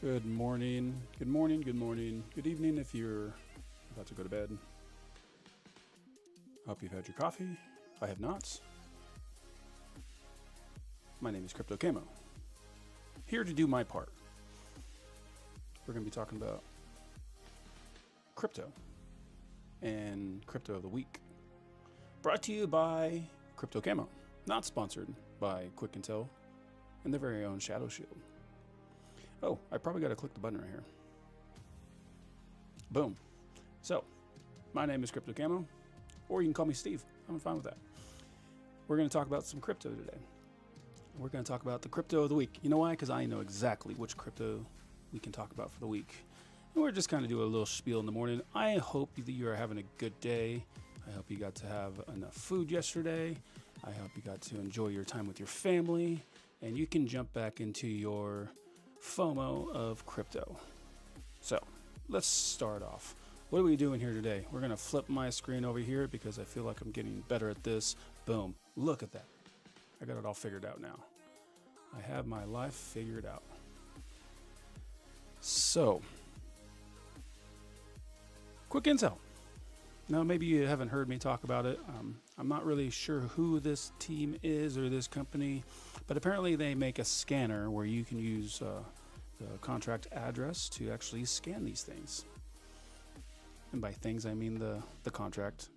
Good morning, good morning, good morning, good evening if you're about to go to bed. I hope you've had your coffee. I have not. My name is Camo. Here to do my part. We're going to be talking about crypto and crypto of the week. Brought to you by Camo. Not sponsored by Quick Intel and their very own Shadow Shield. Oh, I probably got to click the button right here. Boom. So, my name is Camo, or you can call me Steve. I'm fine with that. We're going to talk about some crypto today. We're going to talk about the crypto of the week. You know why? Because I know exactly which crypto we can talk about for the week. And we're just kind of do a little spiel in the morning. I hope that you are having a good day. I hope you got to have enough food yesterday. I hope you got to enjoy your time with your family. And you can jump back into your FOMO of crypto. So let's start off. What are we doing here today? We're going to flip my screen over here because I feel like I'm getting better at this. Boom. Look at that. I got it all figured out now. I have my life figured out. So, quick intel. Now, maybe you haven't heard me talk about it. I'm not really sure who this team is or this company, but apparently they make a scanner where you can use the contract address to actually scan these things. And by things, I mean the contract.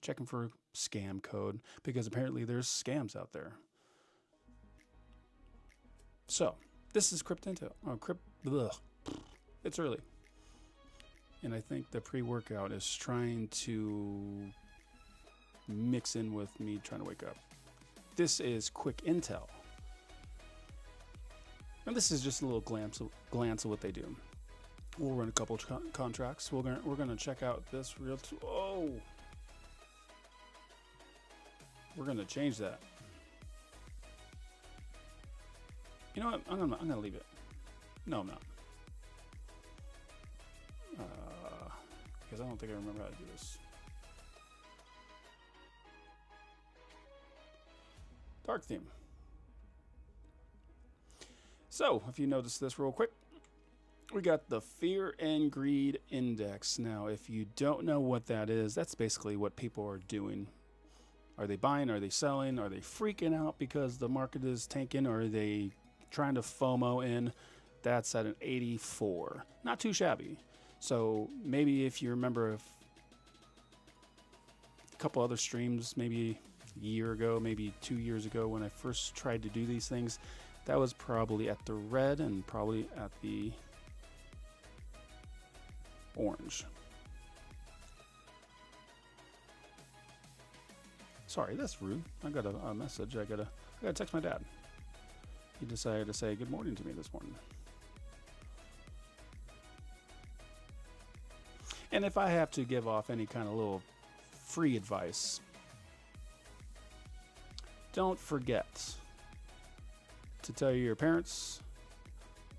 Checking for scam code, because apparently there's scams out there. So, this is Crypt Intel. It's early. And I think the pre-workout is trying to mix in with me trying to wake up. This is quick intel. And this is just a little glance of what they do. We'll run a couple contracts. We're gonna check out this real. We're gonna change that. You know what? I'm gonna leave it. No, I'm not. Because I don't think I remember how to do this. Dark theme. So, if you notice this real quick, we got the Fear and Greed Index. Now, if you don't know what that is, that's basically what people are doing. Are they buying? Are they selling? Are they freaking out because the market is tanking? Or are they trying to FOMO in? That's at an 84. Not too shabby. So maybe if you remember a couple other streams, maybe a year ago, maybe 2 years ago when I first tried to do these things, that was probably at the red and probably at the orange. Sorry, that's rude. I got a message. I gotta text my dad. He decided to say good morning to me this morning. And if I have to give off any kind of little free advice, don't forget to tell your parents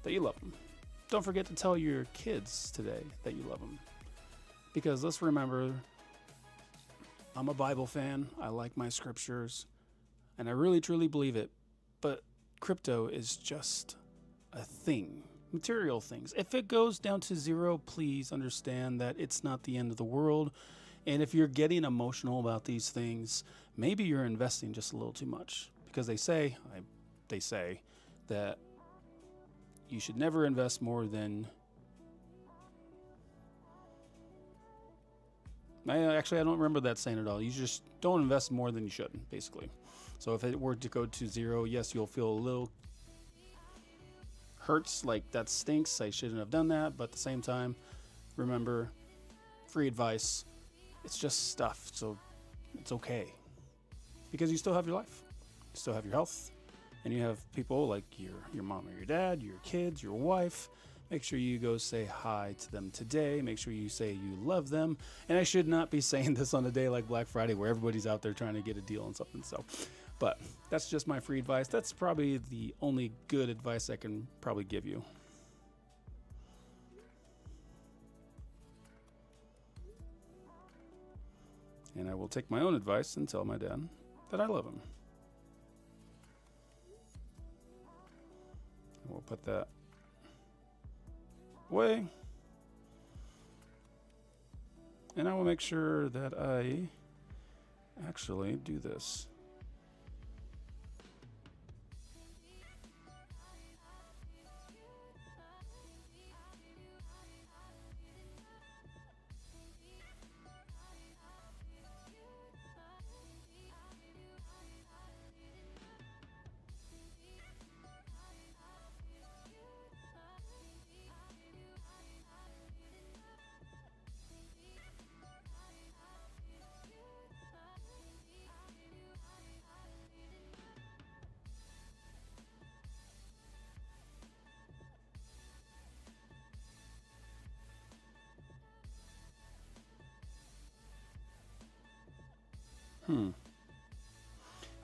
that you love them. Don't forget to tell your kids today that you love them. Because let's remember, I'm a Bible fan. I like my scriptures. And I really, truly believe it. But crypto is just a thing. Material things. If it goes down to zero, please understand that it's not the end of the world. And if you're getting emotional about these things, maybe you're investing just a little too much. Because they say that you should never invest more than... I don't remember that saying at all. You just don't invest more than you should, basically. So if it were to go to zero, yes, you'll feel a little hurts, like that stinks, I shouldn't have done that, but at the same time, remember, free advice, it's just stuff, so it's okay. Because you still have your life, you still have your health, and you have people like your mom or your dad, your kids, your wife. Make sure you go say hi to them today. Make sure you say you love them. And I should not be saying this on a day like Black Friday where everybody's out there trying to get a deal on something. But that's just my free advice. That's probably the only good advice I can probably give you. And I will take my own advice and tell my dad that I love him. We'll put that away. And I will make sure that I actually do this.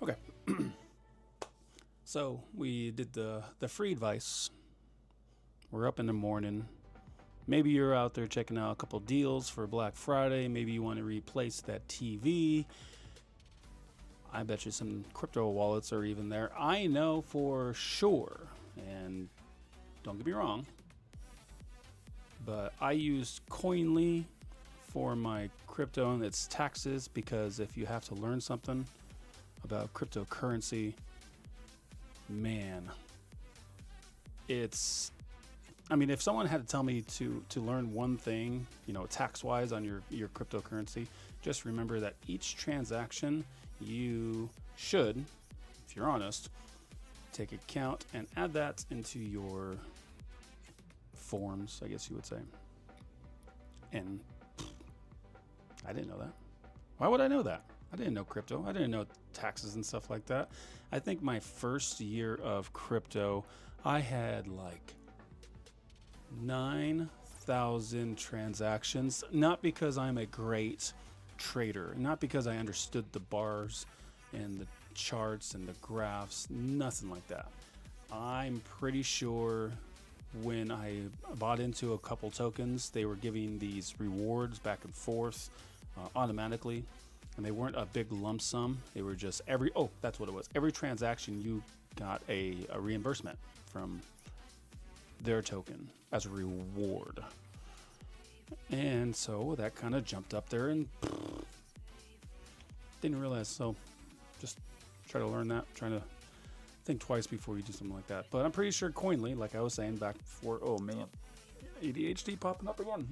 Okay. So we did the free advice. We're up in the morning. Maybe you're out there checking out a couple deals for Black Friday. Maybe you want to replace that TV. I bet you some crypto wallets are even there. I know for sure. And don't get me wrong, but I used Coinly for my crypto and its taxes, because if you have to learn something about cryptocurrency, man, it's, I mean, if someone had to tell me to learn one thing, you know, tax-wise on your cryptocurrency, just remember that each transaction you should, if you're honest, take account and add that into your forms, I guess you would say. And I didn't know that. Why would I know that? I didn't know crypto. I didn't know taxes and stuff like that. I think my first year of crypto, I had like 9,000 transactions, not because I'm a great trader, not because I understood the bars and the charts and the graphs, nothing like that. I'm pretty sure when I bought into a couple tokens, they were giving these rewards back and forth automatically, and they weren't a big lump sum. They were just that's what it was. Every transaction you got a reimbursement from their token as a reward. And so that kind of jumped up there and didn't realize. So just try to learn that, trying to think twice before you do something like that. But I'm pretty sure Coinly, like I was saying back before, oh man, ADHD popping up again.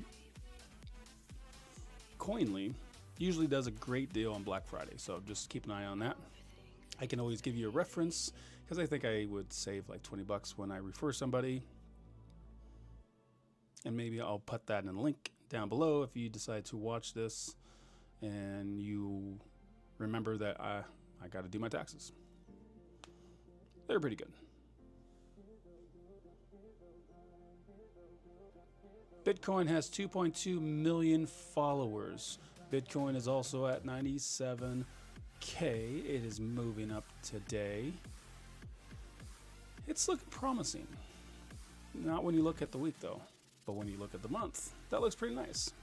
Coinly usually does a great deal on Black Friday, so just keep an eye on that. I can always give you a reference, because I think I would save like $20 when I refer somebody. And maybe I'll put that in a link down below if you decide to watch this and you remember that I got to do my taxes. They're pretty good. Bitcoin has 2.2 million followers. Bitcoin is also at 97K. It is moving up today. It's looking promising. Not when you look at the week though, but when you look at the month, that looks pretty nice.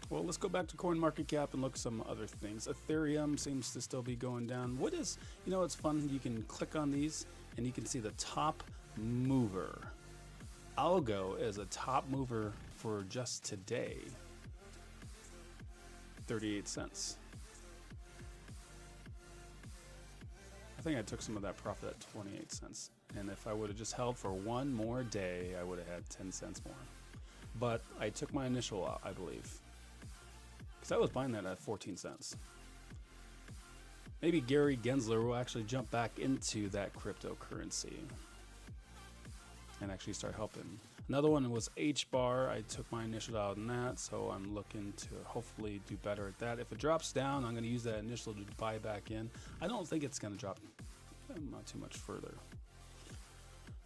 Well, let's go back to CoinMarketCap and look at some other things. Ethereum seems to still be going down. What is, you know, it's fun. You can click on these and you can see the top mover. Algo is a top mover for just today. 38 cents. I think I took some of that profit at 28 cents. And if I would have just held for one more day, I would have had 10 cents more. But I took my initial out, I believe. Because I was buying that at 14 cents. Maybe Gary Gensler will actually jump back into that cryptocurrency and actually start helping. Another one was H-Bar. I took my initial out in that, so I'm looking to hopefully do better at that. If it drops down, I'm going to use that initial to buy back in. I don't think it's going to drop not too much further.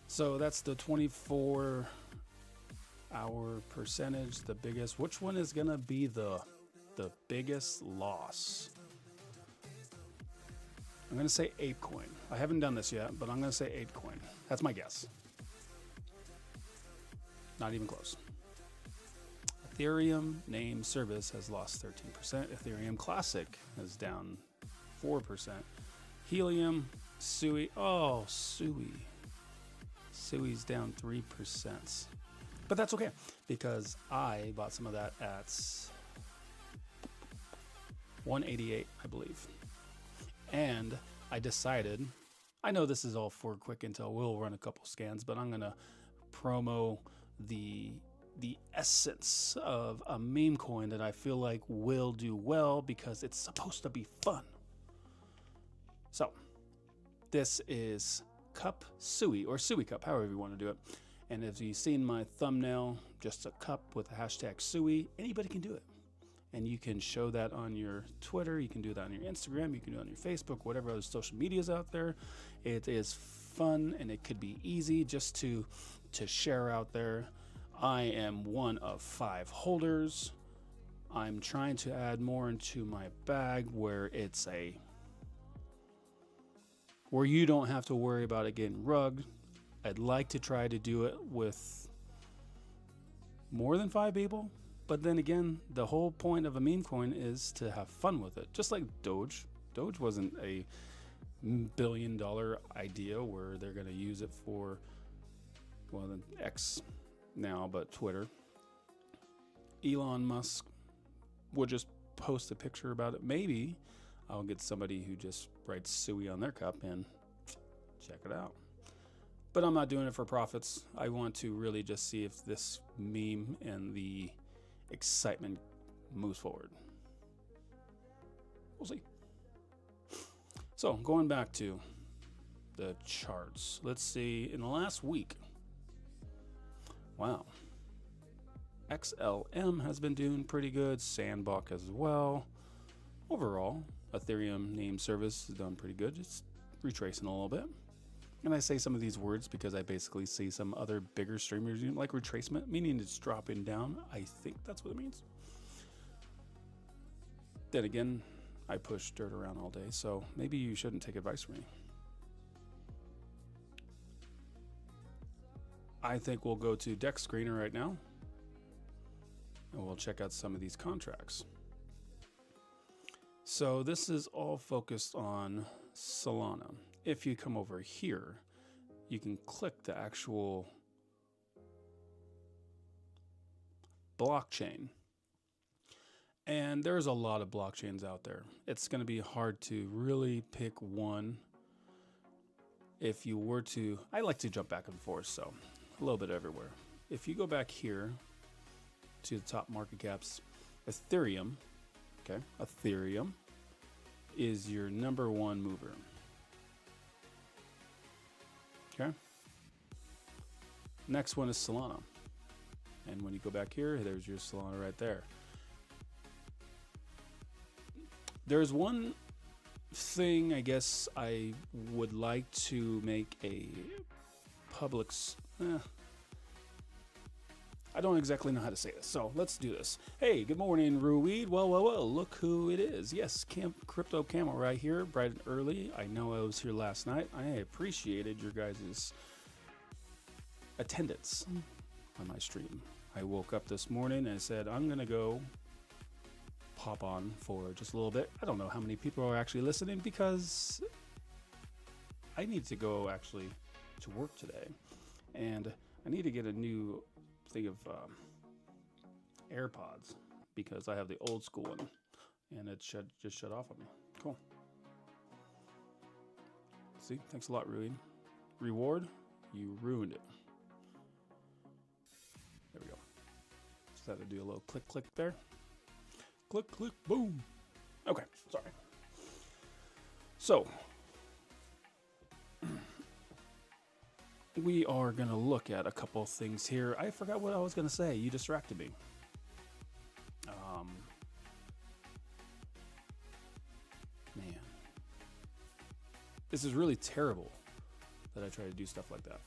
So that's the 24-hour percentage, the biggest. Which one is going to be the biggest loss? I'm going to say ApeCoin. I haven't done this yet, but I'm going to say ApeCoin. That's my guess. Not even close. Ethereum name service has lost 13%. Ethereum Classic is down 4%. Helium, Sui. Oh, Sui. Sui's down 3%. But that's okay, because I bought some of that at 188, I believe. And I decided, I know this is all for quick intel, we'll run a couple scans, but I'm going to promo the essence of a meme coin that I feel like will do well because it's supposed to be fun. So this is Cup Sui, or Sui Cup, however you want to do it. And if you've seen my thumbnail, just a cup with the hashtag Sui, anybody can do it. And you can show that on your Twitter, you can do that on your Instagram, you can do it on your Facebook, whatever other social medias out there. It is fun and it could be easy just to share out there. I am one of 5 holders. I'm trying to add more into my bag where where you don't have to worry about it getting rugged. I'd like to try to do it with more than 5 people. But then again, the whole point of a meme coin is to have fun with it. Just like Doge. Doge wasn't a $1 billion idea where they're going to use it for, well, X now, but Twitter. Elon Musk would just post a picture about it. Maybe I'll get somebody who just writes Sui on their cup and check it out. But I'm not doing it for profits. I want to really just see if this meme and the excitement moves forward. We'll see. So going back to the charts, let's see, in the last week, wow, XLM has been doing pretty good, Sandbox as well. Overall, Ethereum name service has done pretty good. It's retracing a little bit. And I say some of these words because I basically see some other bigger streamers like retracement, meaning it's dropping down. I think that's what it means. Then again, I push dirt around all day, so maybe you shouldn't take advice from me. I think we'll go to Deck Screener right now, and we'll check out some of these contracts. So this is all focused on Solana. If you come over here, you can click the actual blockchain. And there's a lot of blockchains out there. It's going to be hard to really pick one. If you were to, I like to jump back and forth, so a little bit everywhere. If you go back here to the top market caps, Ethereum, okay, Ethereum is your #1 mover. Okay. Next one is Solana. And when you go back here, there's your Solana right there. There's one thing I guess I would like to make a public... I don't exactly know how to say this, so let's do this. Hey, good morning, Ruweed. Well, look who it is. Yes, Crypto Camo right here, bright and early. I know I was here last night. I appreciated your guys' attendance on my stream. I woke up this morning and I said, I'm going to go pop on for just a little bit. I don't know how many people are actually listening because I need to go actually to work today. And I need to get a new thing of AirPods because I have the old school one and it just shut off on me. Cool. See, thanks a lot, Ruin. Reward, you ruined it. There we go. Just had to do a little click there. Click, boom. Okay, sorry. So, we are going to look at a couple things here. I forgot what I was going to say. You distracted me. Man. This is really terrible that I try to do stuff like that.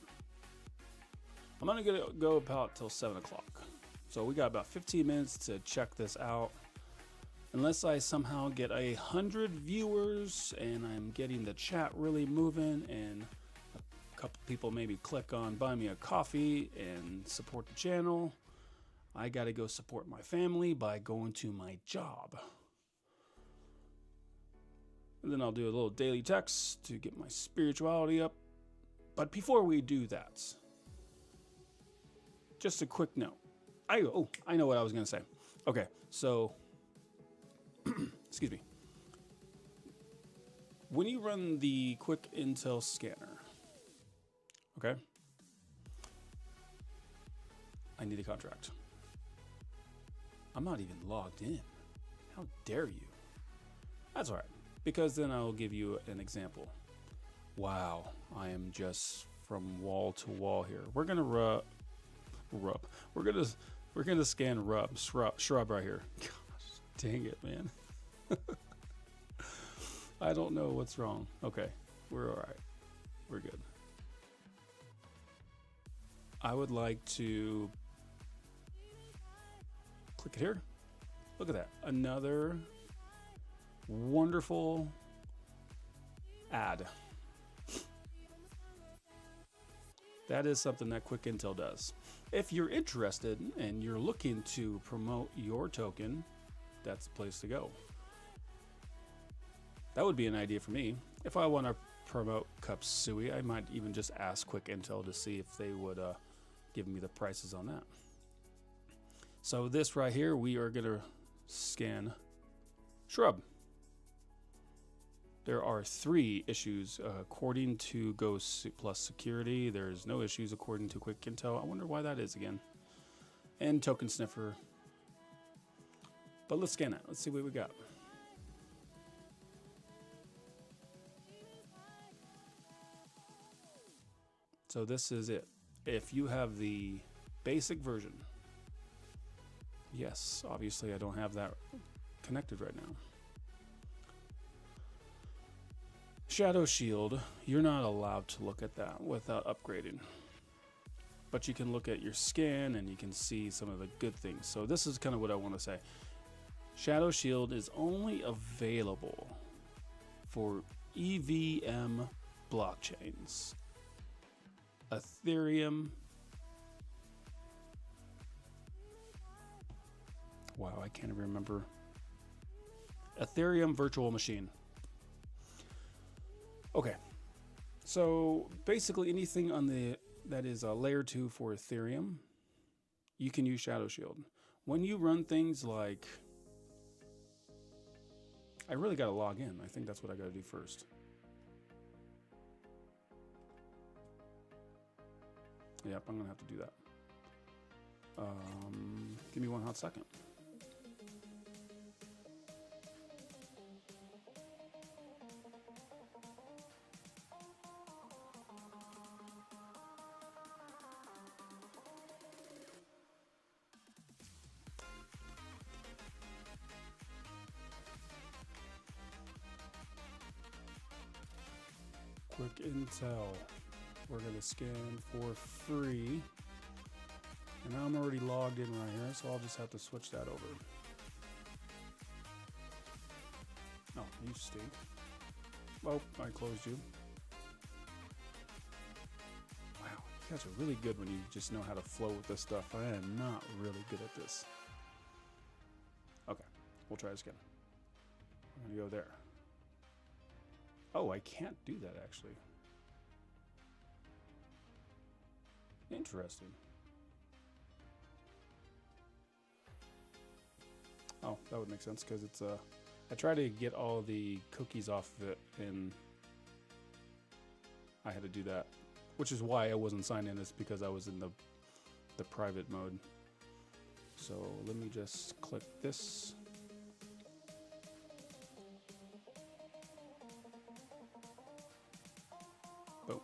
I'm going to go about till 7 o'clock. So we got about 15 minutes to check this out. Unless I somehow get 100 viewers and I'm getting the chat really moving and a couple people maybe click on buy me a coffee and support the channel, I got to go support my family by going to my job. And then I'll do a little daily text to get my spirituality up. But before we do that, just a quick note. I know what I was going to say. Okay, so, excuse me. When you run the quick intel scanner, okay, I need a contract. I'm not even logged in. How dare you? That's all right, because then I'll give you an example. Wow, I am just from wall to wall here. We're gonna rub. We're gonna scan shrub right here. Gosh, dang it, man. I don't know what's wrong. Okay, we're all right. We're good. I would like to click it here. Look at that. Another wonderful ad. That is something that Quick Intel does. If you're interested and you're looking to promote your token, that's the place to go. That would be an idea for me. If I want to promote Cup Suey, I might even just ask Quick Intel to see if they would give me the prices on that. So this right here, we are going to scan shrub. There are 3 issues according to Go Plus Security. There's no issues according to Quick Intel. I wonder why that is again. And Token Sniffer. But let's scan it. Let's see what we got. So this is it. If you have the basic version, yes, obviously I don't have that connected right now. Shadow Shield, you're not allowed to look at that without upgrading. But you can look at your skin and you can see some of the good things. So this is kind of what I want to say. Shadow Shield is only available for EVM blockchains. Ethereum. Wow, I can't even remember. Ethereum virtual machine. Okay, so basically anything on that is a layer 2 for Ethereum, you can use Shadow Shield. When you run things like, I really got to log in. I think that's what I got to do first. Yep, I'm gonna have to do that. Give me one hot second. Quick Intel. We're going to scan for free. And I'm already logged in right here, so I'll just have to switch that over. Oh, you stink. Oh, I closed you. Wow, you guys are really good when you just know how to flow with this stuff. I am not really good at this. Okay, we'll try this again. I'm going to go there. Oh, I can't do that actually. Interesting. Oh, that would make sense because it's I try to get all the cookies off of it and I had to do that, which is why I wasn't signed in. It's because I was in the private mode. So let me just click this. Boom.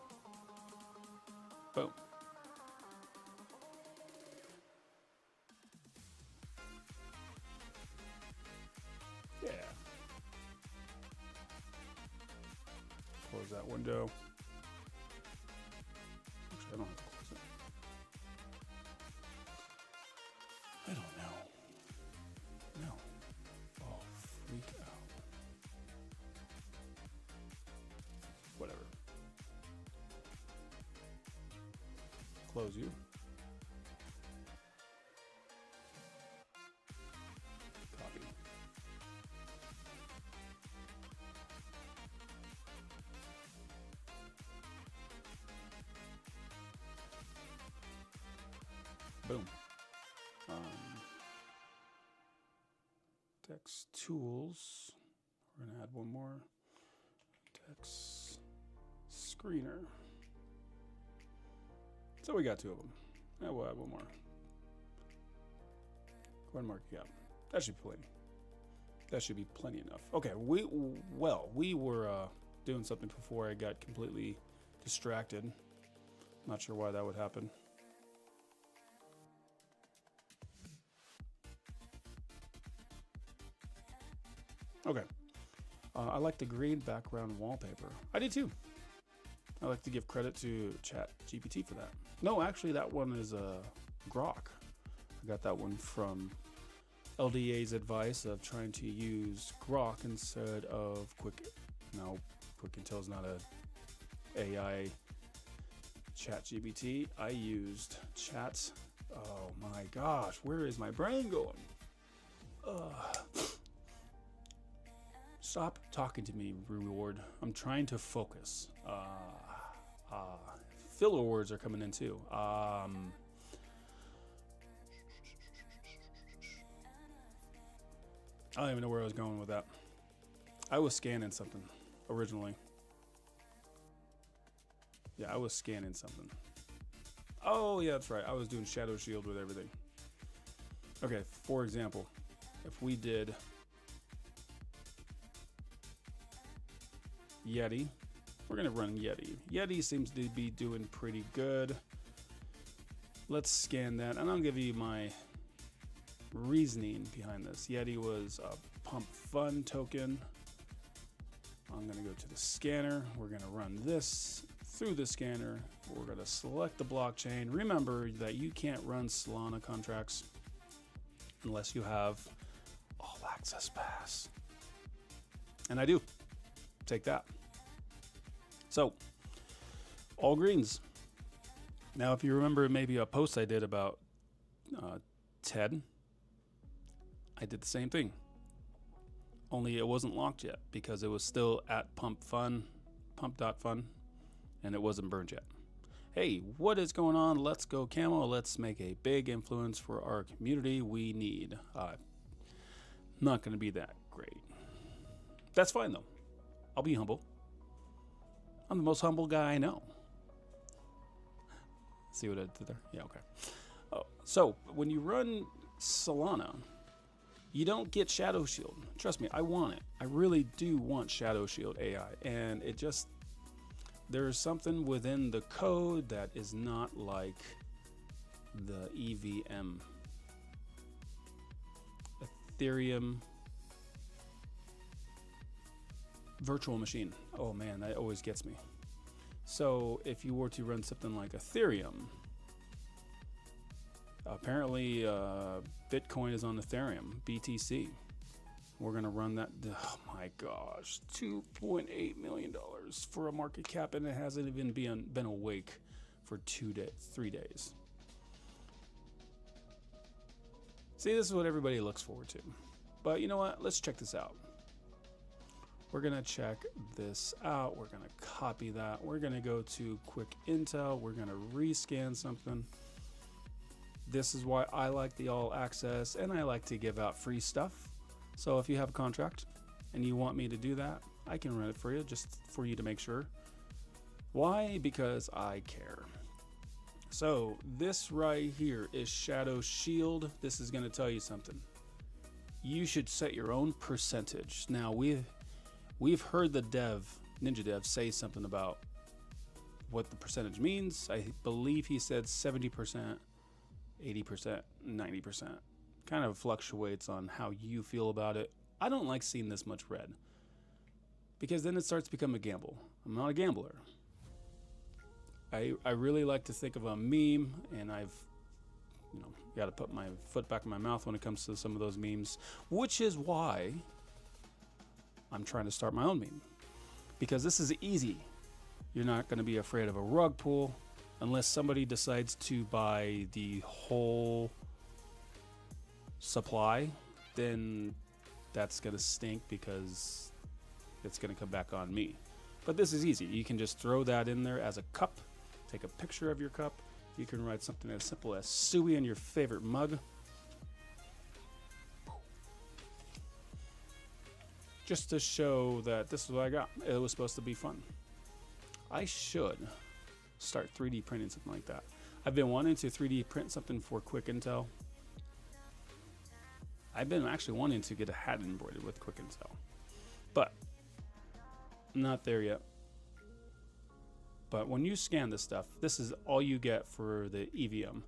Boom. Yeah. Close that window. Actually, I don't have to close it. I don't know. No. Oh, freak out. Whatever. Close you. Copy. Boom. Text tools. We're going to add one more. Text screener. So we got two of them. Now we'll add one more. Go ahead and mark it up. That should be plenty. That should be plenty enough. Okay, we were doing something before I got completely distracted. Not sure why that would happen. Okay. I like the green background wallpaper. I do too. I like to give credit to ChatGPT for that. No, actually, that one is Grok. I got that one from LDA's advice of trying to use Grok instead of Quick. No, Quick Intel's not a AI ChatGPT. I used Chat. Oh my gosh, where is my brain going? Stop talking to me, Reward. I'm trying to focus. Filler words are coming in too. I don't even know where I was going with that. I was scanning something originally. Yeah, I was scanning something. Oh, yeah, that's right. I was doing Shadow Shield with everything. Okay, for example, if we did Yeti, we're going to run Yeti. Yeti seems to be doing pretty good. Let's scan that, and I'll give you my reasoning behind this. Yeti was a pump fun token. I'm going to go to the scanner. We're going to run this through the scanner. We're going to select the blockchain. Remember that you can't run Solana contracts unless you have all access pass. And I do. Take that. So, all greens. Now, if you remember maybe a post I did about TED, I did the same thing. Only it wasn't locked yet because it was still at pump.fun, and it wasn't burned yet. Hey, what is going on? Let's go Camo. Let's make a big influence for our community. We need. Not going to be that great. That's fine though. I'll be humble. I'm the most humble guy I know. See what I did there? Yeah, okay. Oh, so when you run Solana, you don't get Shadow Shield. Trust me, I want it. I really do want Shadow Shield AI. And it just, there's something within the code that is not like the EVM. Ethereum virtual machine. Oh man, that always gets me. So if you were to run something like Ethereum, apparently Bitcoin is on Ethereum, BTC. We're gonna run that. Oh my gosh, $2.8 million for a market cap, and it hasn't even been awake for 3 days. See, this is what everybody looks forward to. But you know what? Let's check this out. We're gonna check this out. We're gonna copy that. We're gonna go to Quick Intel. We're gonna rescan something. This is why I like the all access, and I like to give out free stuff. So if you have a contract and you want me to do that, I can run it for you, just for you to make sure. Why? Because I care. So this right here is Shadow Shield. This is gonna tell you something. You should set your own percentage. Now we've heard the Ninja Dev say something about what the percentage means. I believe he said 70%, 80%, 90%. Kind of fluctuates on how you feel about it. I don't like seeing this much red because then it starts to become a gamble. I'm not a gambler. I really like to think of a meme, and I've got to put my foot back in my mouth when it comes to some of those memes, which is why I'm trying to start my own meme, because this is easy. You're not going to be afraid of a rug pull unless somebody decides to buy the whole supply. Then that's going to stink because it's going to come back on me. But this is easy. You can just throw that in there as a cup, take a picture of your cup, You can write something as simple as Suey in your favorite mug. Just to show that this is what I got. It was supposed to be fun. I should start 3D printing something like that. I've been wanting to 3D print something for Quick Intel. I've been actually wanting to get a hat embroidered with Quick Intel, but not there yet. But when you scan this stuff, this is all you get for the EVM.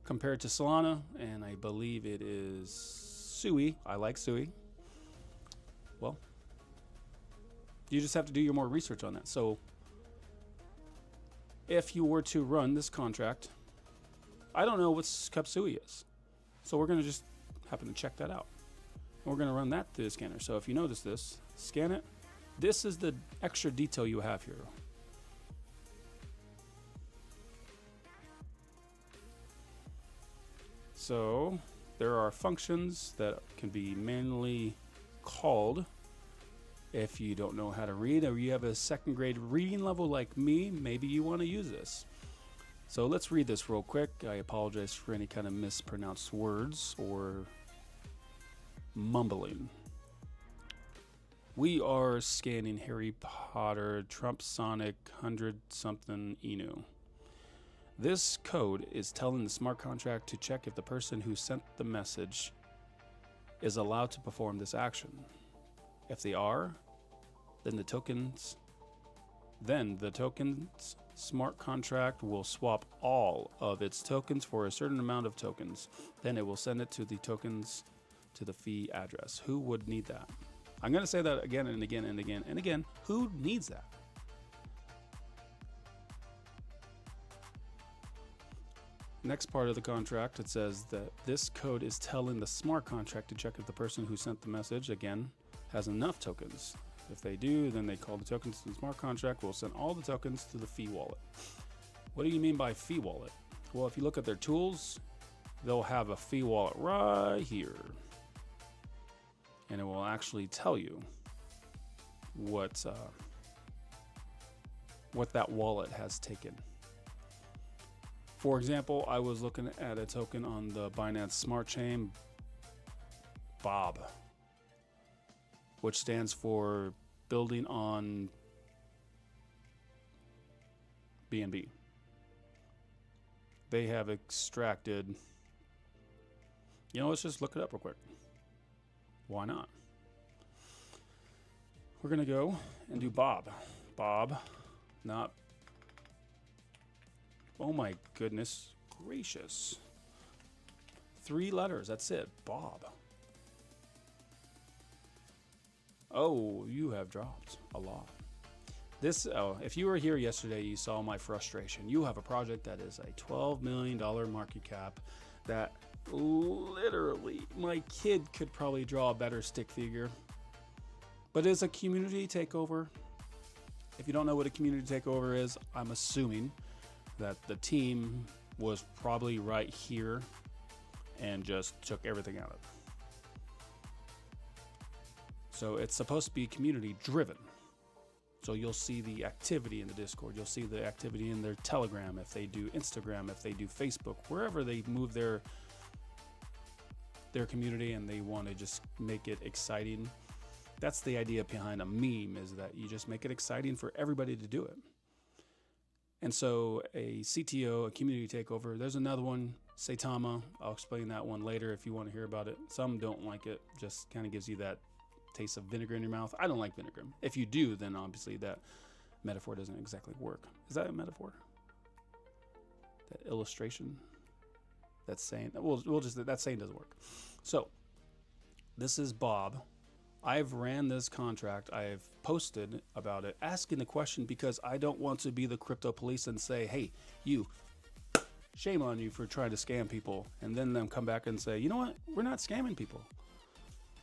Compared to Solana, and I believe it is Sui. I like Sui. Well, you just have to do your more research on that. So if you were to run this contract, I don't know what Cup Sui is. So we're going to just happen to check that out. We're going to run that through the scanner. So if you notice this, scan it. This is the extra detail you have here. So there are functions that can be manually called. If you don't know how to read, or you have a second grade reading level like me, maybe you want to use this. So let's read this real quick. I apologize for any kind of mispronounced words or mumbling. We are scanning Harry Potter, Trump Sonic, 100-something Inu. This code is telling the smart contract to check if the person who sent the message is allowed to perform this action. If they are, then the tokens smart contract will swap all of its tokens for a certain amount of tokens. Then it will send it to the tokens to the fee address. Who would need that? I'm going to say that again and again and again and again. Who needs that? Next part of the contract, it says that this code is telling the smart contract to check if the person who sent the message, again, has enough tokens. If they do, then they call the tokens to the smart contract. Will send all the tokens to the fee wallet. What do you mean by fee wallet? Well, if you look at their tools, they'll have a fee wallet right here. And it will actually tell you what that wallet has taken. For example, I was looking at a token on the Binance Smart Chain, BOB, which stands for Building on BNB. They have extracted, let's just look it up real quick. Why not? We're going to go and do Bob. Bob, not, oh my goodness gracious. 3 letters, that's it, Bob. Oh, you have dropped a lot. If you were here yesterday, you saw my frustration. You have a project that is a $12 million market cap that literally my kid could probably draw a better stick figure. But it's a community takeover. If you don't know what a community takeover is, I'm assuming that the team was probably right here and just took everything out of it. So it's supposed to be community driven. So you'll see the activity in the Discord. You'll see the activity in their Telegram, if they do Instagram, if they do Facebook, wherever they move their community and they want to just make it exciting. That's the idea behind a meme, is that you just make it exciting for everybody to do it. And so a CTO, a community takeover, there's another one, Saitama. I'll explain that one later if you want to hear about it. Some don't like it, just kind of gives you that taste of vinegar in your mouth. I don't like vinegar. If you do, then obviously that metaphor doesn't exactly work. Is that a metaphor? That illustration? That saying? We'll just, that saying doesn't work. So this is Bob. I've ran this contract. I've posted about it, asking the question because I don't want to be the crypto police and say, hey, you, shame on you for trying to scam people. And then them come back and say, you know what? We're not scamming people.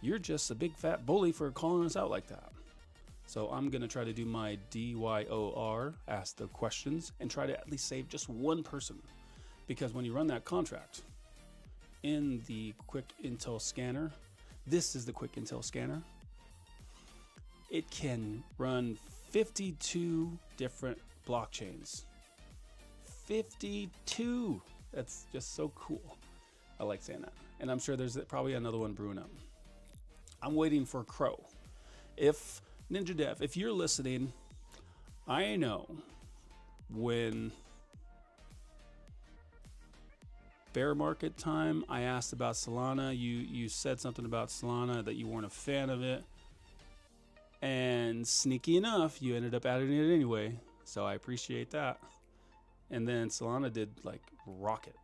You're just a big fat bully for calling us out like that. So I'm going to try to do my DYOR, ask the questions, and try to at least save just one person. Because when you run that contract in the Quick Intel scanner, this is the Quick Intel scanner. It can run 52 different blockchains. 52. That's just so cool. I like saying that. And I'm sure there's probably another one brewing up. I'm waiting for Crow. If Ninja Dev, if you're listening, I know when bear market time, I asked about Solana. You said something about Solana that you weren't a fan of it. And sneaky enough, you ended up adding it anyway. So I appreciate that. And then Solana did like rocket.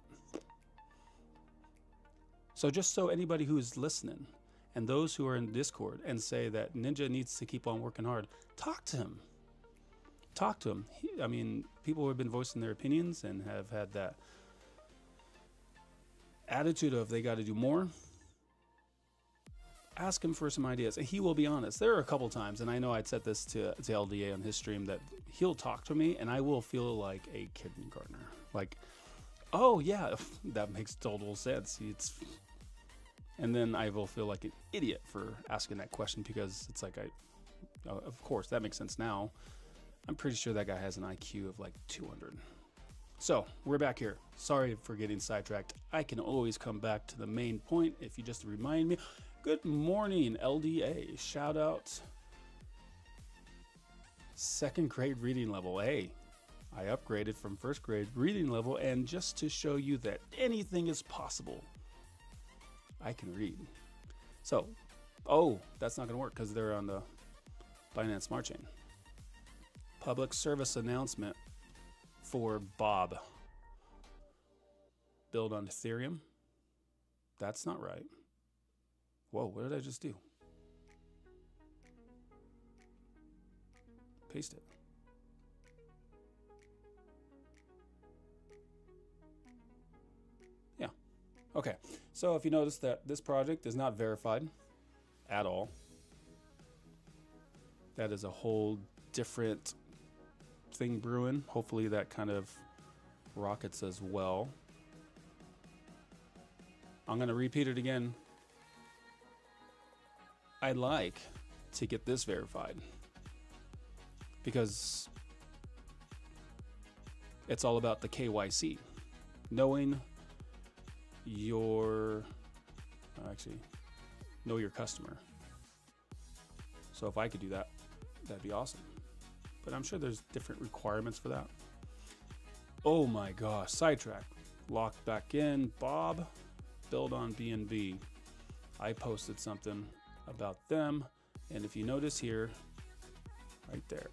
So just so anybody who's listening and those who are in Discord and say that Ninja needs to keep on working hard, talk to him. Talk to him. I mean, people have been voicing their opinions and have had that attitude of they got to do more. Ask him for some ideas, and he will be honest. There are a couple times, and I know I'd said this to LDA on his stream, that he'll talk to me, and I will feel like a kindergartner. Like, oh yeah, that makes total sense. And then I will feel like an idiot for asking that question, because it's like, of course, that makes sense now. I'm pretty sure that guy has an IQ of like 200. So we're back here. Sorry for getting sidetracked. I can always come back to the main point if you just remind me. Good morning, LDA. Shout out. Second grade reading level. Hey, I upgraded from first grade reading level, and just to show you that anything is possible, I can read. So, oh, that's not going to work because they're on the Binance Smart Chain. Public service announcement for Bob. Build on Ethereum. That's not right. Whoa, what did I just do? Paste it. Yeah. Okay. So if you notice that this project is not verified at all, that is a whole different thing brewing. Hopefully that kind of rockets as well. I'm going to repeat it again. I'd like to get this verified because it's all about the KYC, knowing your, know your customer. So if I could do that, that'd be awesome. But I'm sure there's different requirements for that. Oh my gosh, sidetrack. Locked back in. Bob, build on BNB. I posted something about them, and if you notice here, right there,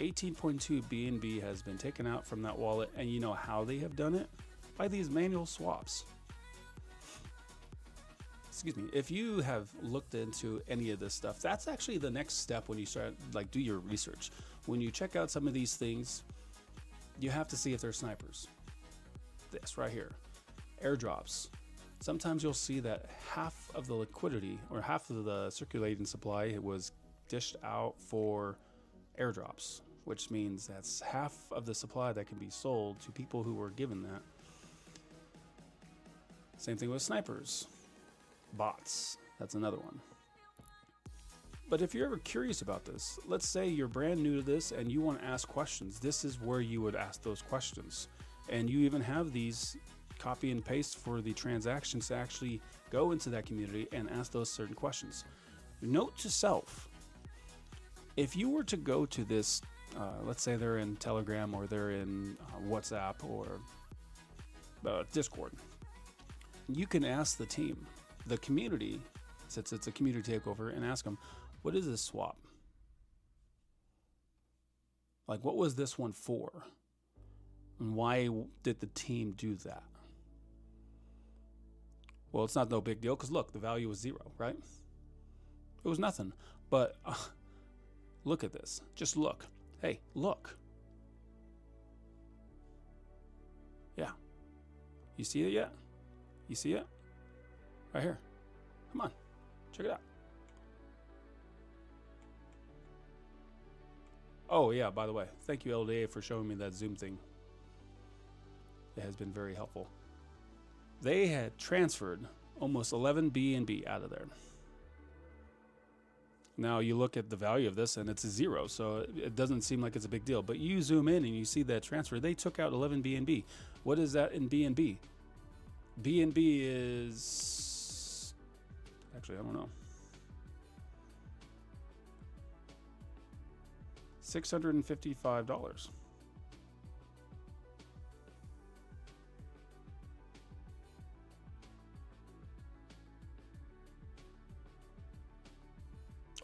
18.2 BNB has been taken out from that wallet, and you know how they have done it? By these manual swaps. Excuse me. If you have looked into any of this stuff, that's actually the next step when you start, like, do your research. When you check out some of these things, you have to see if they're snipers. This right here, airdrops. Sometimes you'll see that half of the liquidity or half of the circulating supply was dished out for airdrops, which means that's half of the supply that can be sold to people who were given that. Same thing with snipers. Bots, that's another one. But if you're ever curious about this, let's say you're brand new to this and you want to ask questions, this is where you would ask those questions. And you even have these copy and paste for the transactions to actually go into that community and ask those certain questions. Note to self, if you were to go to this, let's say they're in Telegram or they're in WhatsApp or Discord, you can ask the team, the community, since it's a community takeover, and ask them, what is this swap? Like, what was this one for? And why did the team do that? Well, it's not no big deal because look, the value was 0, right? It was nothing. But look at this. Just look. Hey, look. Yeah. You see it yet? You see it? Right here. Come on. Check it out. Oh, yeah, by the way, thank you, LDA, for showing me that Zoom thing. It has been very helpful. They had transferred almost 11 BNB out of there. Now you look at the value of this and it's a 0, so it doesn't seem like it's a big deal. But you zoom in and you see that transfer. They took out 11 BNB. What is that in BNB? BNB is, actually I don't know, $655.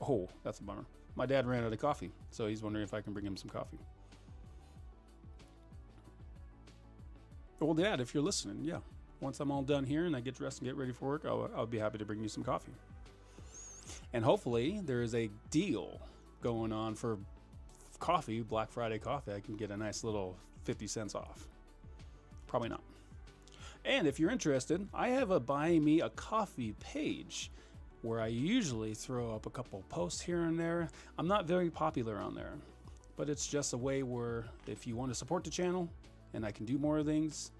Oh, that's a bummer. My dad ran out of coffee, so he's wondering if I can bring him some coffee. Well, Dad, if you're listening, yeah. Once I'm all done here and I get dressed and get ready for work, I'll be happy to bring you some coffee. And hopefully there is a deal going on for coffee, Black Friday coffee. I can get a nice little 50 cents off. Probably not. And if you're interested, I have a Buy Me a Coffee page where I usually throw up a couple posts here and there. I'm not very popular on there, but it's just a way where if you want to support the channel and I can do more things,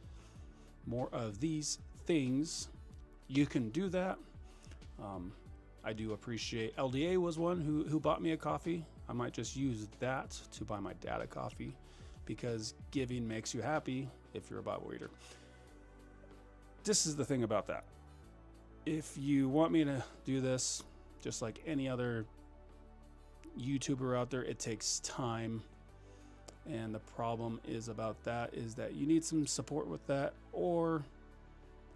more of these things, you can do that. I do appreciate, LDA was one who bought me a coffee. I might just use that to buy my dad a coffee, because giving makes you happy if you're a Bible reader. This is the thing about that. If you want me to do this, just like any other YouTuber out there, it takes time. And the problem is about that is that you need some support with that, or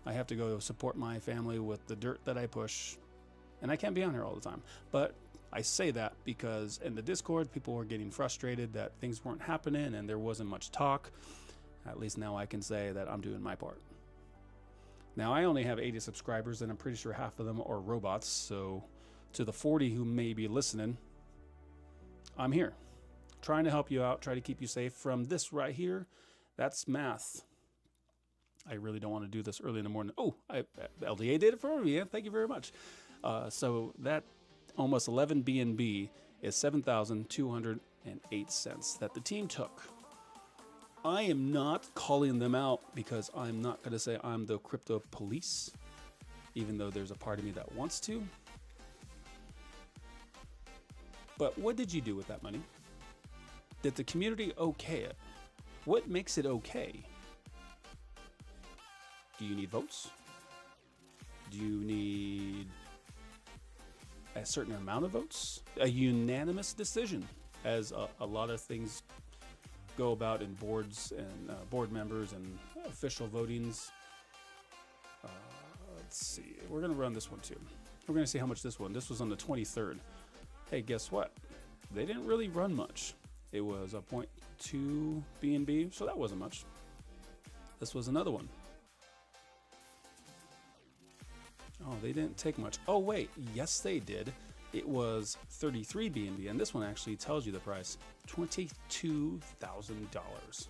I have to go support my family with the dirt that I push. And I can't be on here all the time. But I say that because in the Discord, people were getting frustrated that things weren't happening and there wasn't much talk. At least now I can say that I'm doing my part. Now, I only have 80 subscribers, and I'm pretty sure half of them are robots. So to the 40 who may be listening, I'm here trying to help you out, try to keep you safe from this right here. That's math. I really don't want to do this early in the morning. Oh, LDA did it for me. Yeah, thank you very much. So that almost 11 BNB is 7,208 cents that the team took. I am not calling them out because I'm not going to say I'm the crypto police, even though there's a part of me that wants to. But what did you do with that money? Did the community okay it? What makes it okay? Do you need votes? Do you need a certain amount of votes? A unanimous decision, as a lot of things go about in boards and board members and official votings. Let's see. We're going to run this one too. We're going to see how much this was on the 23rd. Hey, guess what? They didn't really run much. It was a 0.2 BNB, so that wasn't much. This was another one. Oh, they didn't take much. Oh, wait. Yes, they did. It was 33 BNB, and this one actually tells you the price. $22,000.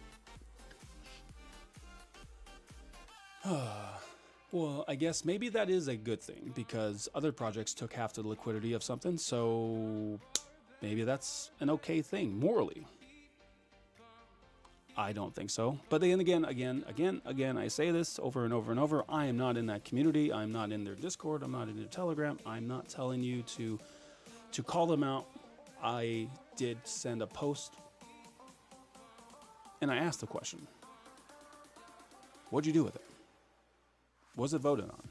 Well, I guess maybe that is a good thing, because other projects took half the liquidity of something, so maybe that's an okay thing, morally. I don't think so. But then again, I say this over and over and over. I am not in that community. I'm not in their Discord. I'm not in their Telegram. I'm not telling you to call them out. I did send a post and I asked the question, what'd you do with it? Was it voted on?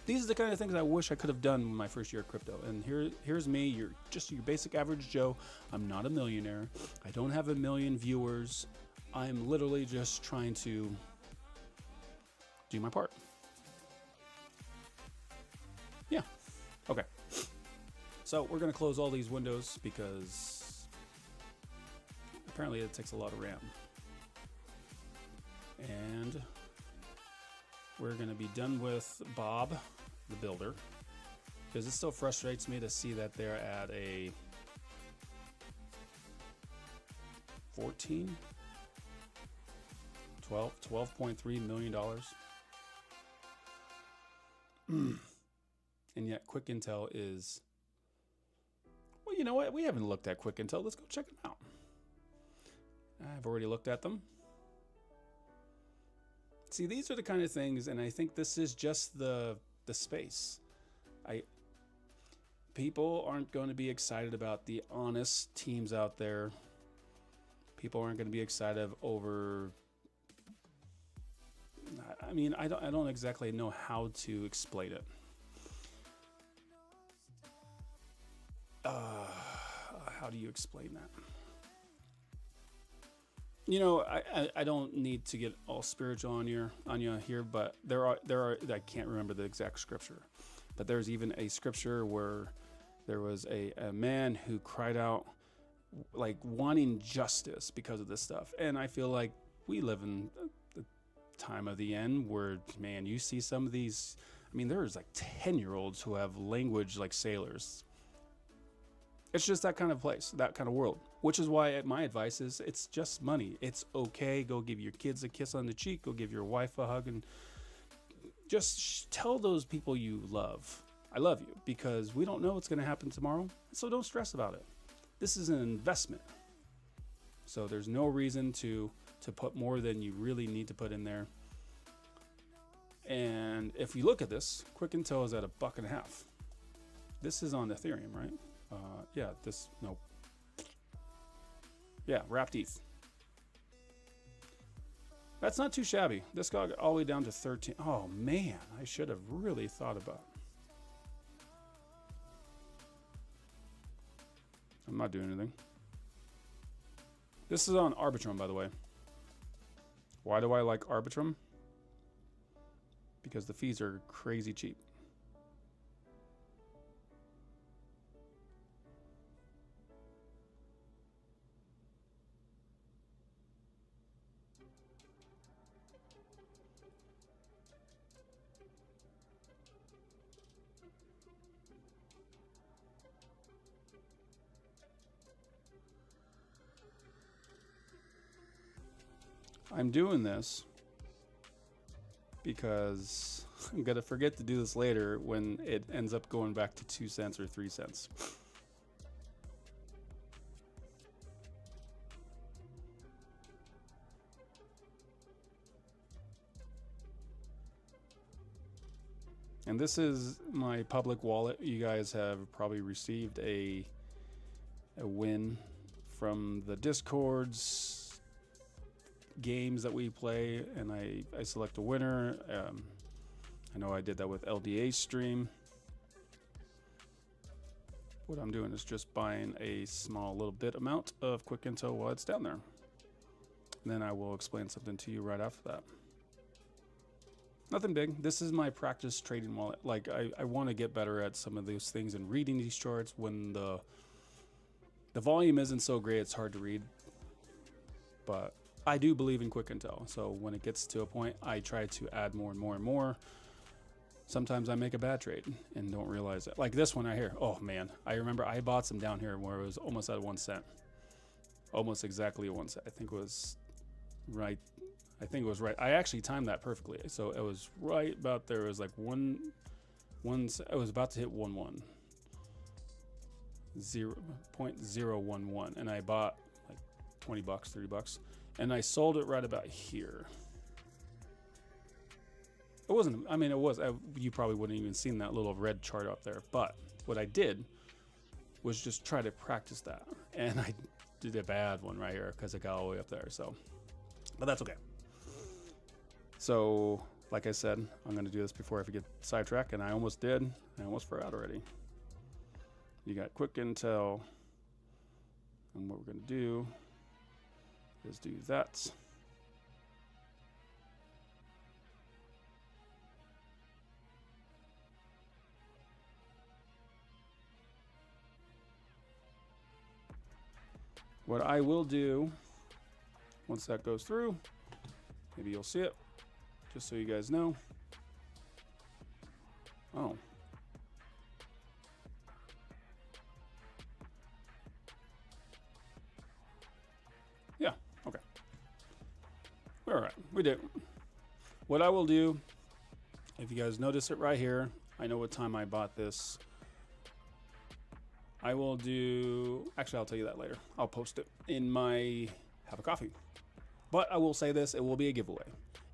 These are the kind of things I wish I could have done in my first year of crypto. And here's me, you're just your basic average Joe. I'm not a millionaire. I don't have 1 million viewers. I'm literally just trying to do my part. Yeah. Okay. So we're going to close all these windows because apparently it takes a lot of RAM. And we're going to be done with Bob, the builder, because it still frustrates me to see that they're at a 12.3 million dollars. And yet Quick Intel is, well, you know what? We haven't looked at Quick Intel. Let's go check them out. I've already looked at them. See, these are the kind of things, and I think this is just the space. people aren't going to be excited about the honest teams out there. People aren't going to be excited over. I mean, I don't exactly know how to explain it. How do you explain that? You know, I don't need to get all spiritual on you here, but there are I can't remember the exact scripture, but there's even a scripture where there was a man who cried out like wanting justice because of this stuff. And I feel like we live in the time of the end where, man, you see some of these, I mean, there's like 10-year-olds who have language like sailors. It's just that kind of place, that kind of world, which is why my advice is it's just money. It's okay. Go give your kids a kiss on the cheek. Go give your wife a hug and just tell those people you love, I love you, because we don't know what's going to happen tomorrow. So don't stress about it. This is an investment. So there's no reason to put more than you really need to put in there. And if you look at this, Quick Intel is at $1.50. This is on Ethereum, right? Yeah, nope. Yeah, wrapped ETH. That's not too shabby. This got all the way down to 13. Oh man, I should have really thought about it. I'm not doing anything. This is on Arbitrum, by the way. Why do I like Arbitrum? Because the fees are crazy cheap. I'm doing this because I'm going to forget to do this later when it ends up going back to 2 cents or 3 cents. And this is my public wallet. You guys have probably received a win from the Discords, games that we play, and I select a winner. I know I did that with LDA stream. What I'm doing is just buying a small little bit amount of Quick Intel while it's down there. And then I will explain something to you right after that. Nothing big. This is my practice trading wallet. Like I want to get better at some of those things and reading these charts when the volume isn't so great, it's hard to read. But I do believe in Quick Intel, so when it gets to a point, I try to add more and more and more. Sometimes I make a bad trade and don't realize it. Like this one right here. Oh man, I remember I bought some down here where it was almost at 1 cent. Almost exactly 1 cent. I think it was right. I actually timed that perfectly. So it was right about there. It was like it was about to hit 0.011. And I bought like $20, $30. And I sold it right about here. It wasn't, I mean, it was, you probably wouldn't even seen that little red chart up there. But what I did was just try to practice that. And I did a bad one right here because it got all the way up there. So, but that's okay. So, like I said, I'm going to do this before I forget sidetrack. And I almost did. I almost forgot already. You got Quick Intel. And what we're going to do is do that. What I will do once that goes through, maybe you'll see it, just so you guys know. Oh. Yeah, okay. We're all right, we did. What I will do, if you guys notice it right here, I know what time I bought this. I will do, actually I'll tell you that later. I'll post it in my Have a Coffee. But I will say this, it will be a giveaway.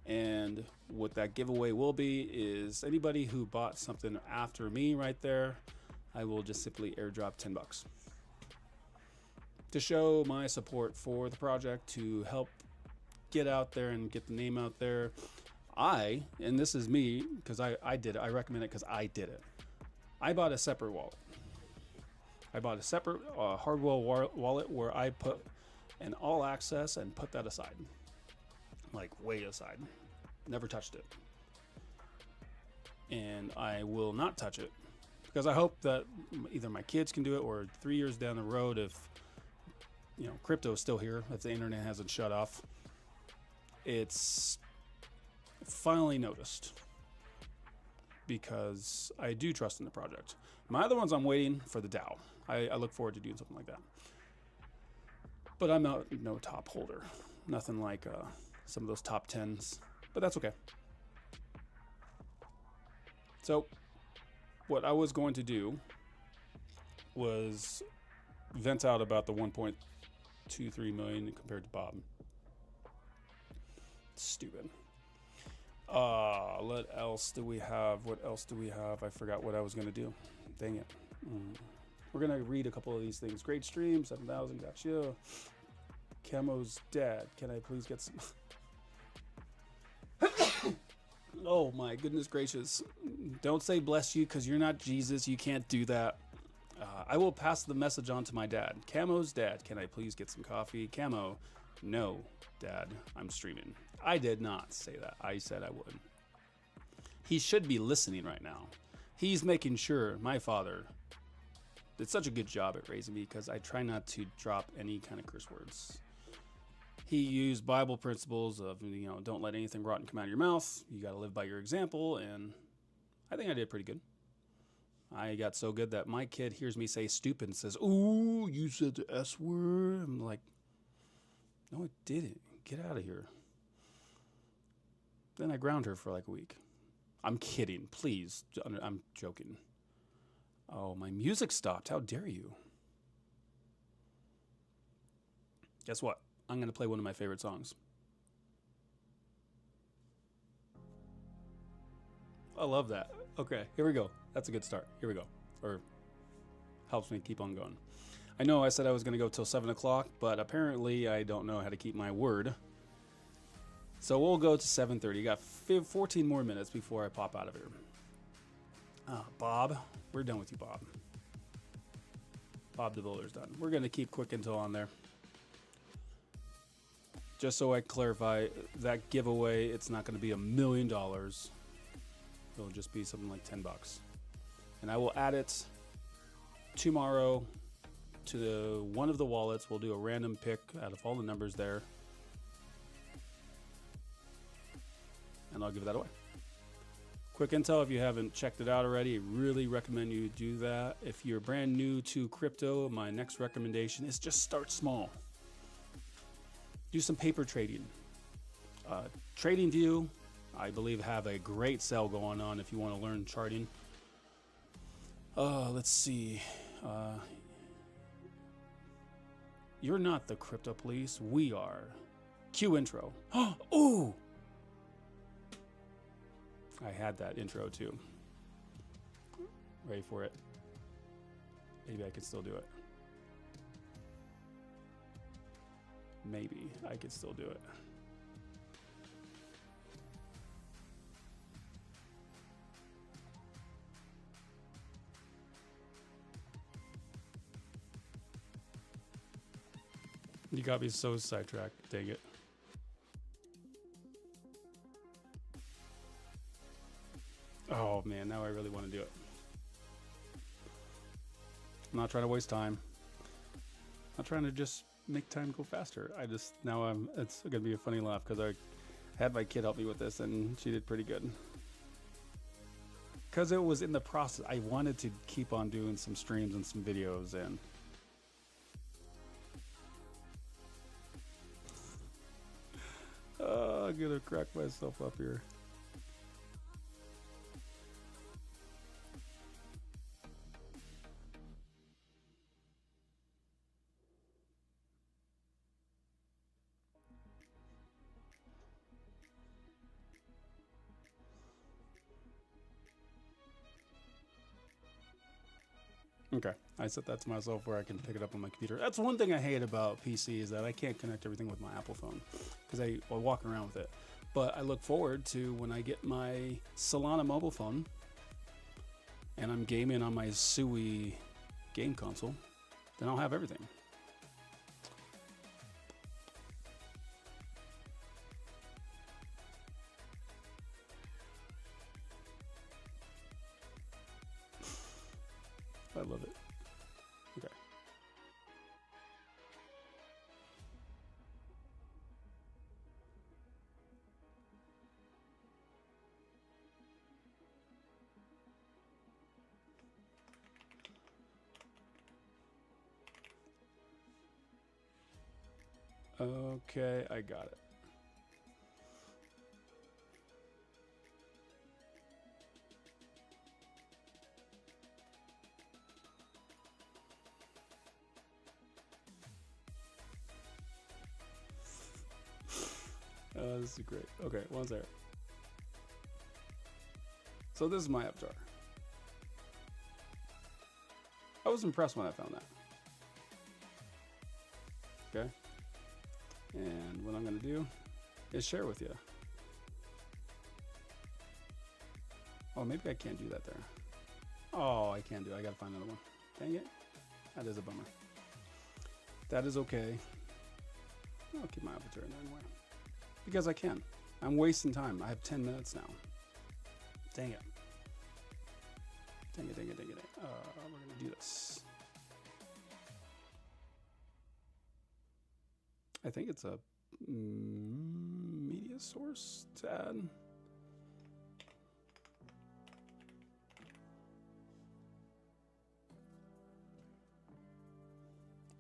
And what that giveaway will be is anybody who bought something after me right there, I will just simply airdrop $10 to show my support for the project, to help get out there and get the name out there. And this is me, because I did it. I recommend it because I did it. I bought a separate wallet. I bought a separate hardware wallet where I put an all access and put that aside. Like way aside. Never touched it. And I will not touch it because I hope that either my kids can do it, or 3 years down the road, if crypto is still here, if the internet hasn't shut off, it's finally noticed, because I do trust in the project. My other ones, I'm waiting for the DAO. I look forward to doing something like that. But I'm no top holder. Nothing like some of those top 10s. But that's okay. So what I was going to do was vent out about the 1.23 million compared to Bob. Stupid. What else do we have? I forgot what I was going to do. Dang it. We're going to read a couple of these things. Great stream, 7,000, gotcha. Camo's dad. Can I please get some? Oh my goodness gracious. Don't say bless you, because you're not Jesus. You can't do that. I will pass the message on to my dad. Camo's dad. Can I please get some coffee? Camo. No, Dad. I'm streaming. I did not say that. I said I would. He should be listening right now. He's making sure my father did such a good job at raising me, because I try not to drop any kind of curse words. He used Bible principles of, don't let anything rotten come out of your mouth. You got to live by your example. And I think I did pretty good. I got so good that my kid hears me say stupid and says, "Ooh, you said the S word." I'm like, no, I didn't. Get out of here. Then I ground her for like a week. I'm kidding. Please. I'm joking. Oh, my music stopped. How dare you? Guess what? I'm going to play one of my favorite songs. I love that. Okay, here we go. That's a good start. Here we go. Or helps me keep on going. I know I said I was going to go till 7 o'clock, but apparently I don't know how to keep my word. So we'll go to 7:30. You got 14 more minutes before I pop out of here. Bob. We're done with you, Bob. Bob the Builder's done. We're going to keep Quick Intel on there. Just so I clarify, that giveaway, it's not going to be $1 million. It'll just be something like $10. And I will add it tomorrow to one of the wallets. We'll do a random pick out of all the numbers there. And I'll give that away. Quick Intel, if you haven't checked it out already, I really recommend you do that. If you're brand new to crypto, my next recommendation is just start small. Do some paper trading. TradingView, I believe, have a great sale going on if you want to learn charting. Let's see. You're not the crypto police. We are. Cue intro. Oh! I had that intro too. Ready for it? Maybe I can still do it. Maybe I could still do it. You got me so sidetracked. Dang it. Oh man, now I really want to do it. I'm not trying to waste time. I'm not trying to just make time go faster. It's gonna be a funny laugh because I had my kid help me with this and she did pretty good. Because it was in the process. I wanted to keep on doing some streams and some videos, and I'm gonna crack myself up here. Okay, I set that to myself where I can pick it up on my computer. That's one thing I hate about PC is that I can't connect everything with my Apple phone because I walk around with it. But I look forward to when I get my Solana mobile phone and I'm gaming on my Sui game console, then I'll have everything. I love it. Okay. Okay, I got it. This is great. Okay, one's there. So this is my avatar. I was impressed when I found that. Okay. And what I'm going to do is share with you. Oh, maybe I can't do that there. Oh, I can't do it. I got to find another one. Dang it. That is a bummer. That is okay. I'll keep my avatar in there anyway. Because I can. I'm wasting time. I have 10 minutes now. Dang it. Dang it, dang it, dang it. We're going to do this. I think it's a media source to add.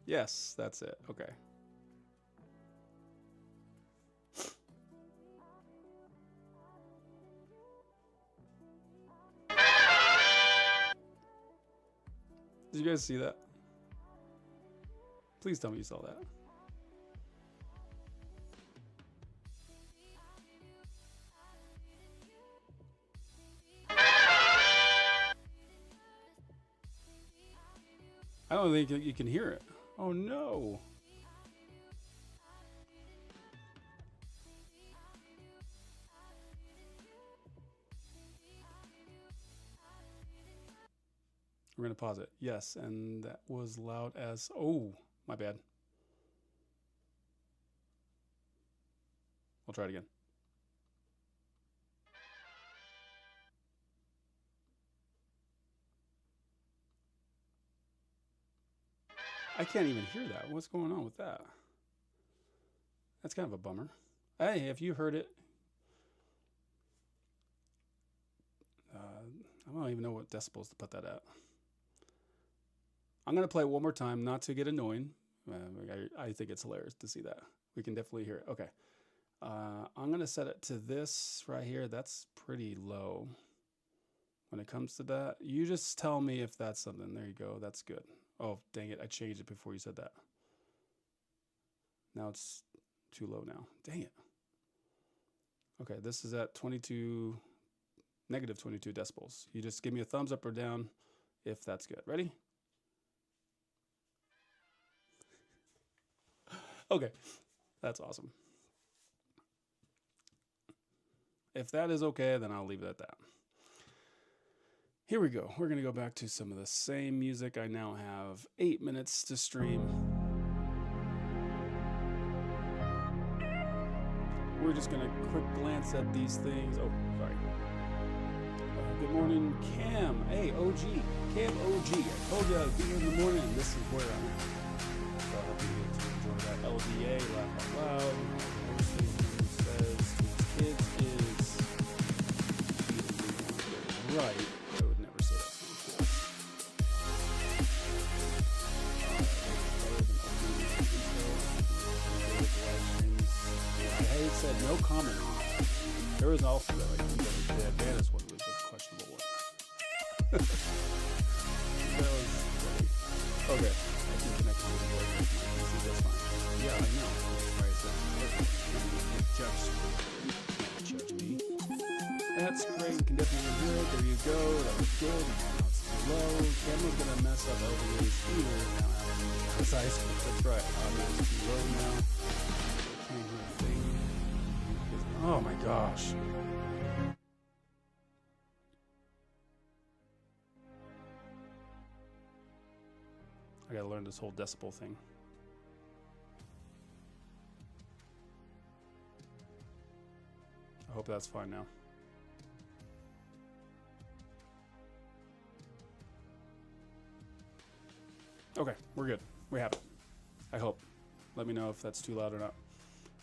Yes, that's it. Okay. Did you guys see that? Please tell me you saw that. I don't think you can hear it. Oh no. We're going to pause it. Yes, and that was loud as... Oh, my bad. We'll try it again. I can't even hear that. What's going on with that? That's kind of a bummer. Hey, if you heard it... I don't even know what decibels to put that at. I'm going to play it one more time, not to get annoying. I think it's hilarious to see that. We can definitely hear it. Okay. I'm going to set it to this right here. That's pretty low. When it comes to that, you just tell me if that's something. There you go. That's good. Oh, dang it. I changed it before you said that. Now it's too low now. Dang it. Okay, this is at negative 22 decibels. You just give me a thumbs up or down if that's good. Ready? Okay, that's awesome. If that is okay, then I'll leave it at that. Here we go. We're going to go back to some of the same music. I now have 8 minutes to stream. We're just going to quick glance at these things. Oh, sorry. Good morning, Cam. Hey, OG. Cam OG. I told you I'd be here in the morning. This is where I'm at. So I hope you get to enjoy that LDA, laugh out loud. Everything he says to his kids is right. I would never say that. I said no comment. There was also that, like, the Advantage one was a questionable one. That was funny. Okay. I can connect to the board. That's fine. Yeah, I know. Right, so judge me. That's great. We can definitely do it. There you go. That was good. Now it's low. Camo's gonna mess up LDA's here. Now that's ice. That's right. Audio's too low now. Can't hear a thing. Oh my gosh. I gotta learn this whole decibel thing. I hope that's fine now. Okay, we're good. We have it. I hope. Let me know if that's too loud or not.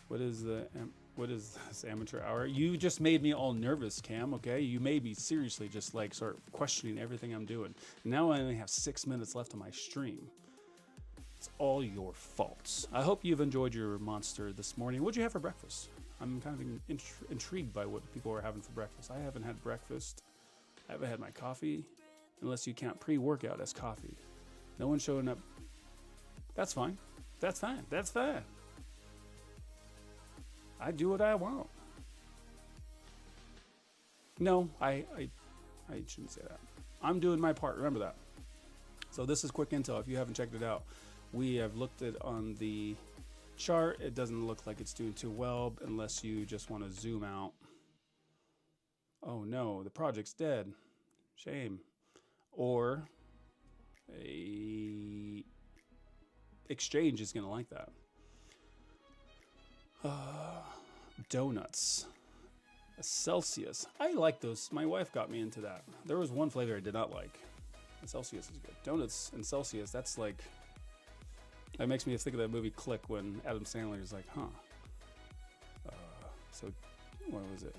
What is this amateur hour? You just made me all nervous, Cam, okay? You made me seriously just like start questioning everything I'm doing. Now I only have 6 minutes left on my stream. It's all your faults. I hope you've enjoyed your monster this morning. What'd you have for breakfast? I'm kind of intrigued by what people are having for breakfast. I haven't had breakfast. I haven't had my coffee, unless you count pre-workout as coffee. No one's showing up. That's fine. That's fine. That's fine. I do what I want. No, I shouldn't say that. I'm doing my part. Remember that. So this is quick intel. If you haven't checked it out, we have looked at on the chart. It doesn't look like it's doing too well unless you just want to zoom out. Oh no, the project's dead. Shame. Or a exchange is going to like that. Donuts. A Celsius. I like those. My wife got me into that. There was one flavor I did not like. The Celsius is good. Donuts and Celsius, that's like... That makes me think of that movie Click when Adam Sandler is like, huh. So, what was it?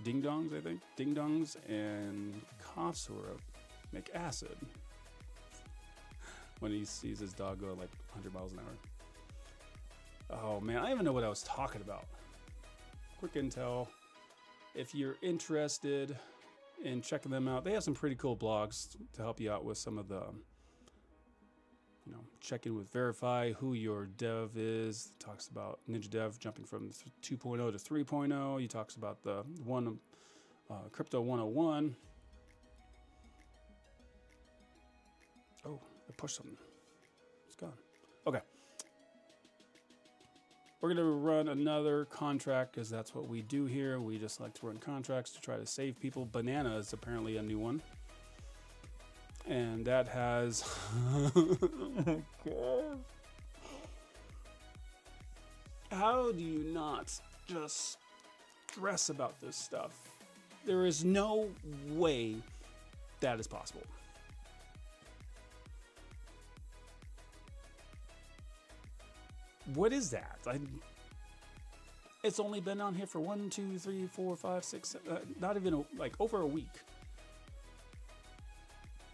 Ding Dongs, I think. Ding Dongs and cough syrup make acid. When he sees his dog go like 100 miles an hour. Oh man, I don't even know what I was talking about. Quick intel. If you're interested in checking them out, they have some pretty cool blogs to help you out with some of the, you know, check in with verify who your dev is. It talks about Ninja Dev jumping from 2.0 to 3.0. He talks about the Crypto 101. Oh, I pushed something. It's gone. Okay. We're going to run another contract because that's what we do here. We just like to run contracts to try to save people. Banana is apparently a new one. And that has... oh God. How do you not just stress about this stuff? There is no way that is possible. What is that? It's only been on here for 1, 2, 3, 4, 5, 6, not even like over a week.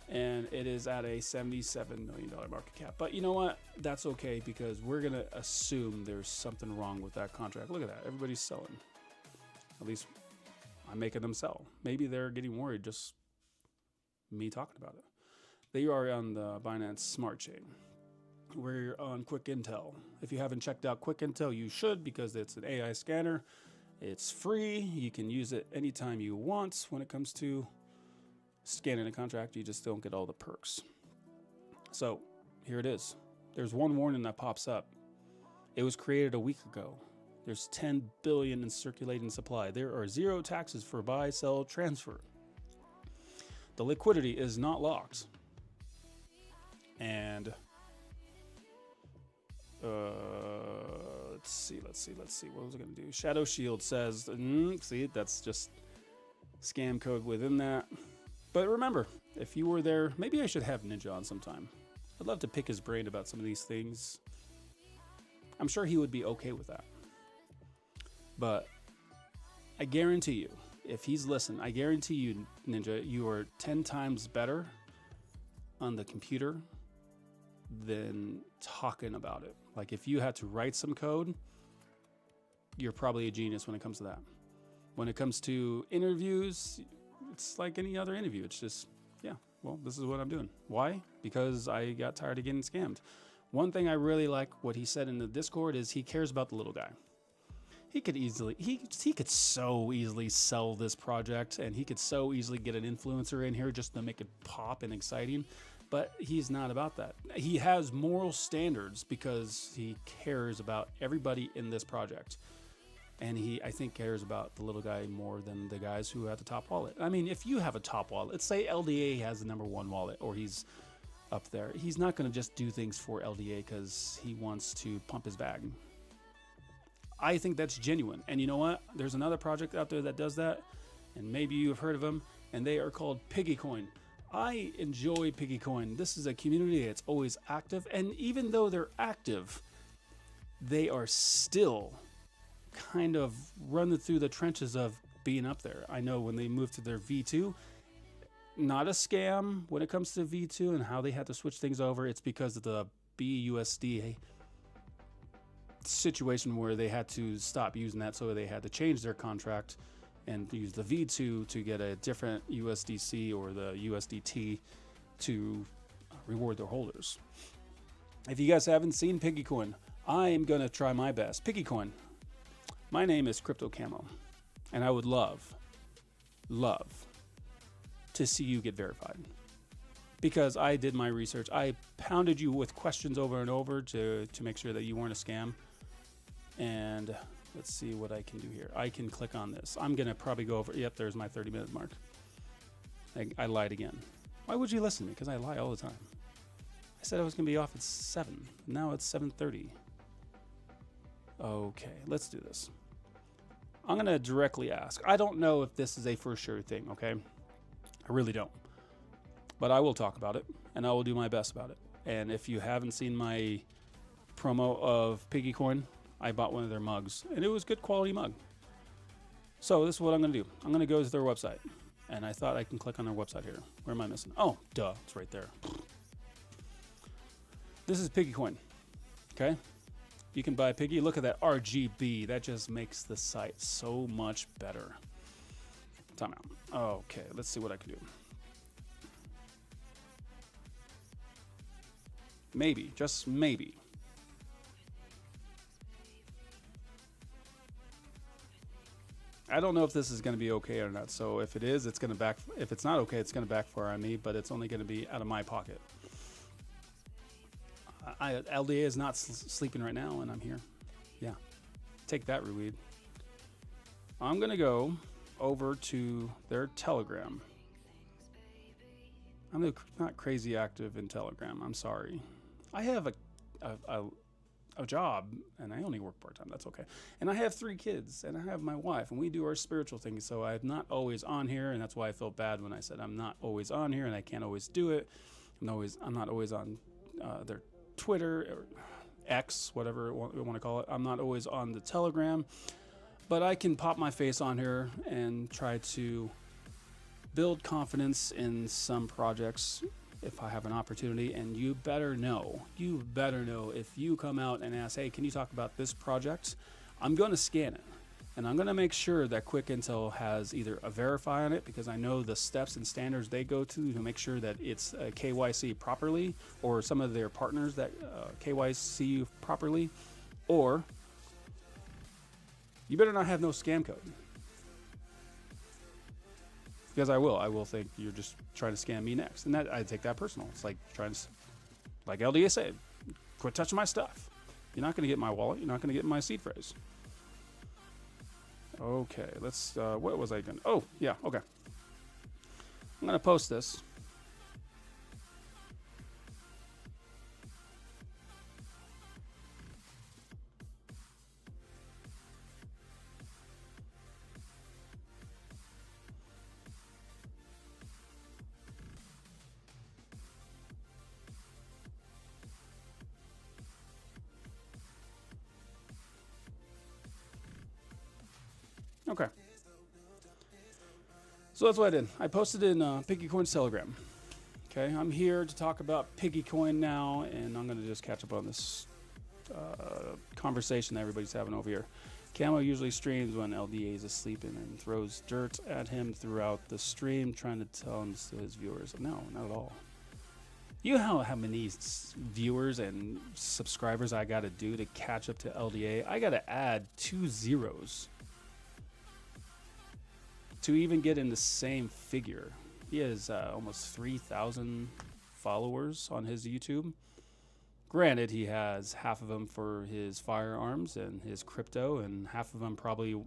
And it is at a $77 million market cap. But you know what? That's okay because we're going to assume there's something wrong with that contract. Look at that. Everybody's selling. At least I'm making them sell. Maybe they're getting worried just me talking about it. They are on the Binance Smart Chain. We're on Quick Intel. If you haven't checked out Quick Intel, you should because it's an AI scanner. It's free. You can use it anytime you want when it comes to scanning a contract. You just don't get all the perks. So here it is. There's one warning that pops up. It was created a week ago. There's 10 billion in circulating supply. There are 0 taxes for buy, sell, transfer. The liquidity is not locked. And let's see. What was I going to do? Shadow Shield says, see, that's just scam code within that. But remember, if you were there, maybe I should have Ninja on sometime. I'd love to pick his brain about some of these things. I'm sure he would be okay with that. But I guarantee you, if he's listening, I guarantee you, Ninja, you are 10 times better on the computer than talking about it. Like if you had to write some code, you're probably a genius when it comes to that. When it comes to interviews, it's like any other interview. It's just, yeah, well, this is what I'm doing. Why? Because I got tired of getting scammed. One thing I really like what he said in the Discord is he cares about the little guy. he could easily he could so easily sell this project, and he could so easily get an influencer in here just to make it pop and exciting. But he's not about that. He has moral standards because he cares about everybody in this project. And he, I think, cares about the little guy more than the guys who have the top wallet. I mean, if you have a top wallet, let's say LDA has the #1 wallet, or he's up there, he's not going to just do things for LDA because he wants to pump his bag. I think that's genuine. And you know what? There's another project out there that does that, and maybe you have heard of them, and they are called Piggycoin. I enjoy Piggycoin. This is a community that's always active, and even though they're active, they are still kind of running through the trenches of being up there. I know when they moved to their V2, not a scam when it comes to V2 and how they had to switch things over. It's because of the BUSD situation where they had to stop using that, so they had to change their contract and use the V2 to get a different USDC or the USDT to reward their holders. If you guys haven't seen Piggycoin, I am going to try my best. Piggycoin. My name is Crypto Camo, and I would love to see you get verified, because I did my research. I pounded you with questions over and over to make sure that you weren't a scam. And let's see what I can do here. I can click on this. I'm going to probably go over. Yep, there's my 30-minute mark. I lied again. Why would you listen to me? Because I lie all the time. I said I was going to be off at 7. Now it's 7:30. Okay, let's do this. I'm going to directly ask. I don't know if this is a for sure thing, okay? I really don't. But I will talk about it, and I will do my best about it. And if you haven't seen my promo of Piggycoin, I bought one of their mugs, and it was good quality mug. So this is what I'm going to do. I'm going to go to their website, and I thought I can click on their website here. Where am I missing? Oh, duh, it's right there. This is Piggycoin, okay? You can buy Piggy. Look at that RGB. That just makes the site so much better. Time out. Okay, let's see what I can do. Maybe, just maybe. I don't know if this is going to be okay or not. So if it is, it's going to if it's not okay, it's going to backfire on me, but it's only going to be out of my pocket. LDA is not sleeping right now, and I'm here. Yeah. Take that, Ruweed. I'm going to go over to their Telegram. I'm not crazy active in Telegram. I'm sorry. I have a job, and I only work part-time. That's okay. And I have 3 kids, and I have my wife, and we do our spiritual things, so I'm not always on here, and that's why I felt bad when I said I'm not always on here, and I can't always do it. I'm not always on their Twitter or X, whatever we want to call it. I'm not always on the Telegram, but I can pop my face on here and try to build confidence in some projects if I have an opportunity. And you better know if you come out and ask, hey, can you talk about this project? I'm going to scan it, and I'm going to make sure that Quick Intel has either a verify on it, because I know the steps and standards they go to make sure that it's KYC properly, or some of their partners that KYC you properly, or you better not have no scam code. Because I will think you're just trying to scam me next. And that I take that personal. It's like like LDA said, quit touching my stuff. You're not going to get my wallet. You're not going to get my seed phrase. Okay, let's, what was I going to, oh, yeah, okay. I'm going to post this. Okay. So that's what I did. I posted in Piggycoin's Telegram. Okay, I'm here to talk about Piggycoin now, and I'm going to just catch up on this conversation that everybody's having over here. Camo usually streams when LDA is asleep and throws dirt at him throughout the stream, trying to tell him to his viewers. No, not at all. You know how many viewers and subscribers I got to do to catch up to LDA? I got to add 2 zeros to even get in the same figure. He has almost 3,000 followers on his YouTube. Granted, he has half of them for his firearms and his crypto, and half of them probably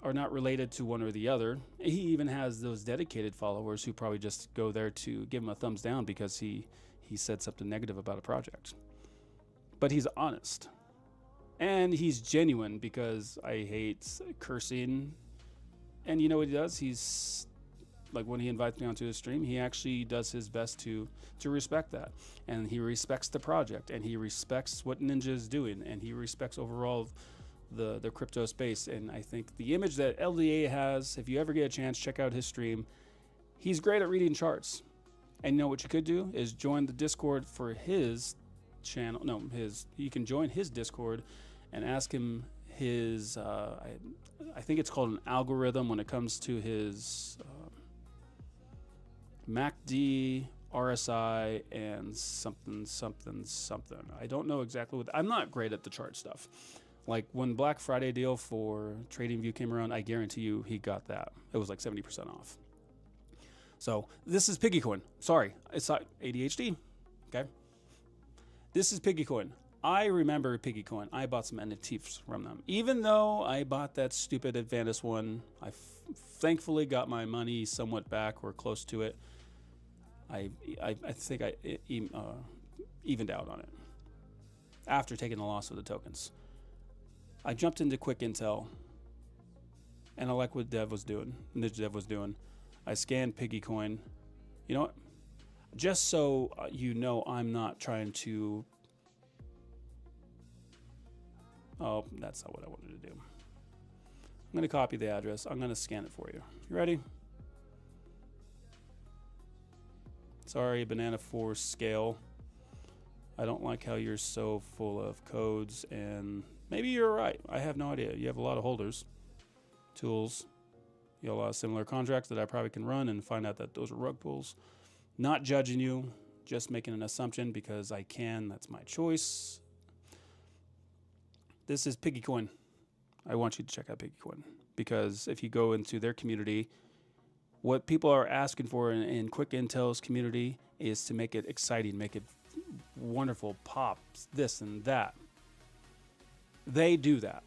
are not related to one or the other. He even has those dedicated followers who probably just go there to give him a thumbs down because he said something negative about a project. But he's honest. And he's genuine, because I hate cursing. And you know what he does? He's like, when he invites me onto his stream, he actually does his best to respect that. And he respects the project, and he respects what Ninja is doing, and he respects overall the crypto space. And I think the image that LDA has, if you ever get a chance, check out his stream. He's great at reading charts. And you know what you could do is join the Discord for his channel. No, you can join his Discord and ask him his, I think it's called an algorithm when it comes to his MACD, RSI, and something. I don't know exactly what. I'm not great at the chart stuff. Like when Black Friday deal for TradingView came around, I guarantee you he got that. It was like 70% off. So this is Piggycoin. Sorry, it's not ADHD. Okay. This is Piggycoin. I remember Piggycoin. I bought some NFTs from them. Even though I bought that stupid Advantis one, I thankfully got my money somewhat back or close to it. I think I evened out on it after taking the loss of the tokens. I jumped into Quick Intel, and I like what Dev was doing. I scanned Piggycoin. You know what? Just so you know, I'm not trying to. Oh, that's not what I wanted to do. I'm going to copy the address. I'm going to scan it for you. You ready? Sorry, Banana Force scale. I don't like how you're so full of codes, and maybe you're right. I have no idea. You have a lot of holders, tools. You have a lot of similar contracts that I probably can run and find out that those are rug pulls. Not judging you, just making an assumption because I can. That's my choice. This is Piggycoin. I want you to check out Piggycoin, because if you go into their community, what people are asking for in Quick Intel's community is to make it exciting, make it wonderful, pops, this and that. They do that.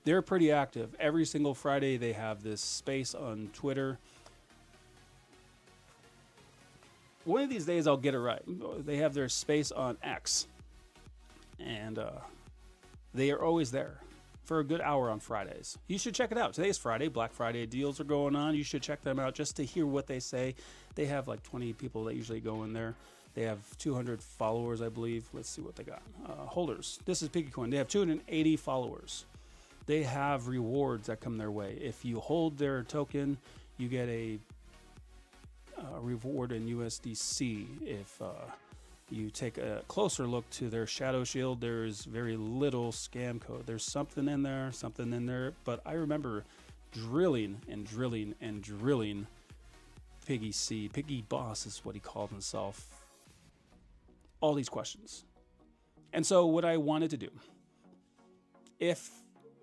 They're pretty active. Every single Friday they have this space on Twitter. One of these days I'll get it right. They have their space on X. And they are always there for a good hour on Fridays. You should check it out. Today's Friday. Black Friday deals are going on. You should check them out just to hear what they say. They have like 20 people that usually go in there. They have 200 followers, I believe. Let's see what they got. Holders. This is Piggycoin. They have 280 followers. They have rewards that come their way. If you hold their token, you get a reward in USDC. If you take a closer look to their shadow shield, there's very little scam code. There's something in there, but I remember drilling Piggy C. Piggy Boss is what he called himself. All these questions. And so what I wanted to do, if,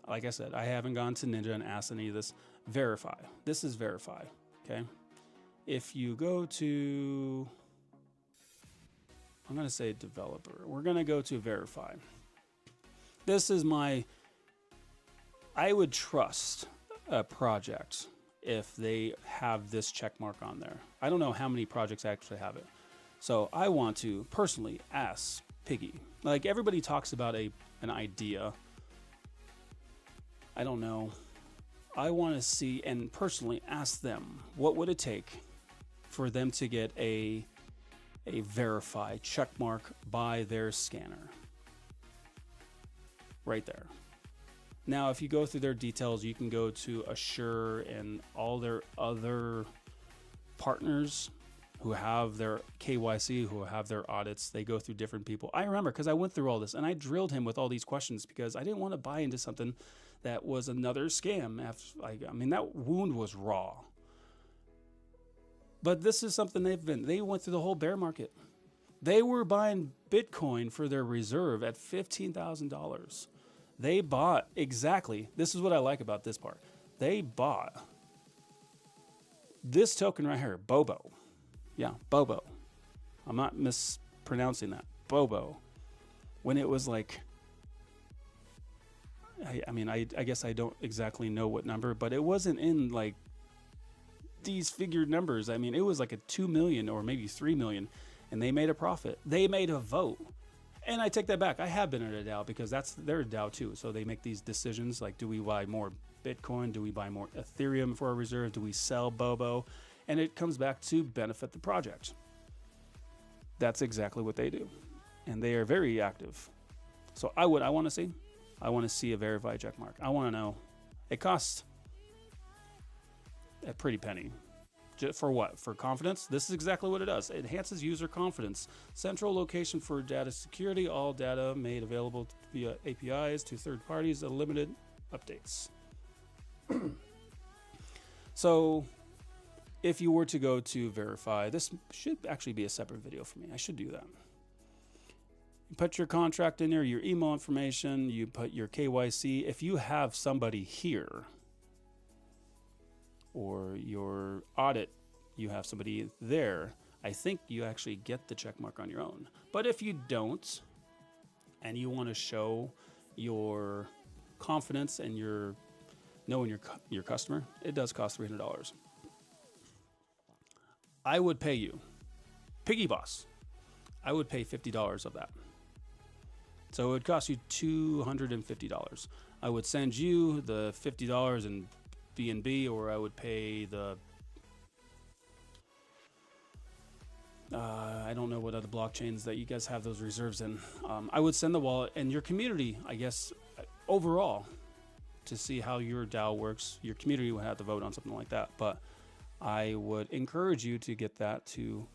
like I said, I haven't gone to Ninja and asked any of this, verify. This is verify, okay? If you go to, I'm going to say developer. We're going to go to verify. This is I would trust a project if they have this check mark on there. I don't know how many projects actually have it. So I want to personally ask Piggy. Like, everybody talks about an idea. I don't know. I want to see and personally ask them, what would it take for them to get a verify check mark by their scanner? Right there. Now, if you go through their details, you can go to Assure and all their other partners who have their KYC, who have their audits. They go through different people. I remember because I went through all this and I drilled him with all these questions because I didn't want to buy into something that was another scam. I mean, that wound was raw. But this is something they went through the whole bear market. They were buying Bitcoin for their reserve at $15,000. They bought exactly, this is what I like about this part. They bought this token right here, Bobo. Yeah, Bobo. I'm not mispronouncing that. Bobo. When it was like, I guess I don't exactly know what number, but it wasn't in like these figured numbers. I mean, it was like a 2 million or maybe 3 million, and they made a profit. They made a vote. And I take that back. I have been at a DAO because they're a DAO too. So they make these decisions like, do we buy more Bitcoin? Do we buy more Ethereum for our reserve? Do we sell Bobo? And it comes back to benefit the project. That's exactly what they do. And they are very active. So I want to see a verified check mark. I want to know. It costs a pretty penny. For what? For confidence? This is exactly what it does. It enhances user confidence. Central location for data security. All data made available via APIs to third parties. Unlimited updates. So if you were to go to verify, this should actually be a separate video for me. I should do that. You put your contract in there, your email information, you put your KYC. If you have somebody here, or your audit, you have somebody there, I think you actually get the check mark on your own. But if you don't, and you want to show your confidence and your knowing your customer, it does cost $300. I would pay you, Piggy Boss, I would pay $50 of that. So it would cost you $250. I would send you the $50 in BNB, or I would pay the I don't know what other blockchains that you guys have those reserves in. I would send the wallet and your community, I guess, overall, to see how your DAO works. Your community would have to vote on something like that, but I would encourage you to get that to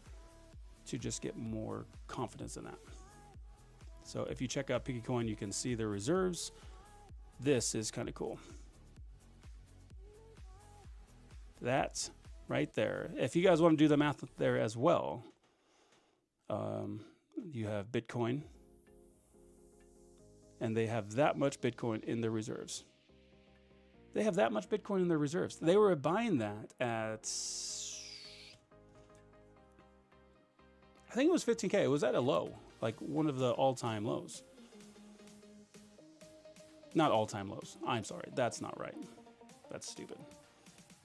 just get more confidence in that. So if you check out PiggyCoin, you can see their reserves. This is kind of cool. That's right there. If you guys want to do the math there as well, you have Bitcoin, and they have that much Bitcoin in their reserves. They have that much Bitcoin in their reserves. They were buying that at, I think it was 15K. It was at a low, like one of the all-time lows. Not all-time lows. I'm sorry. That's not right. That's stupid.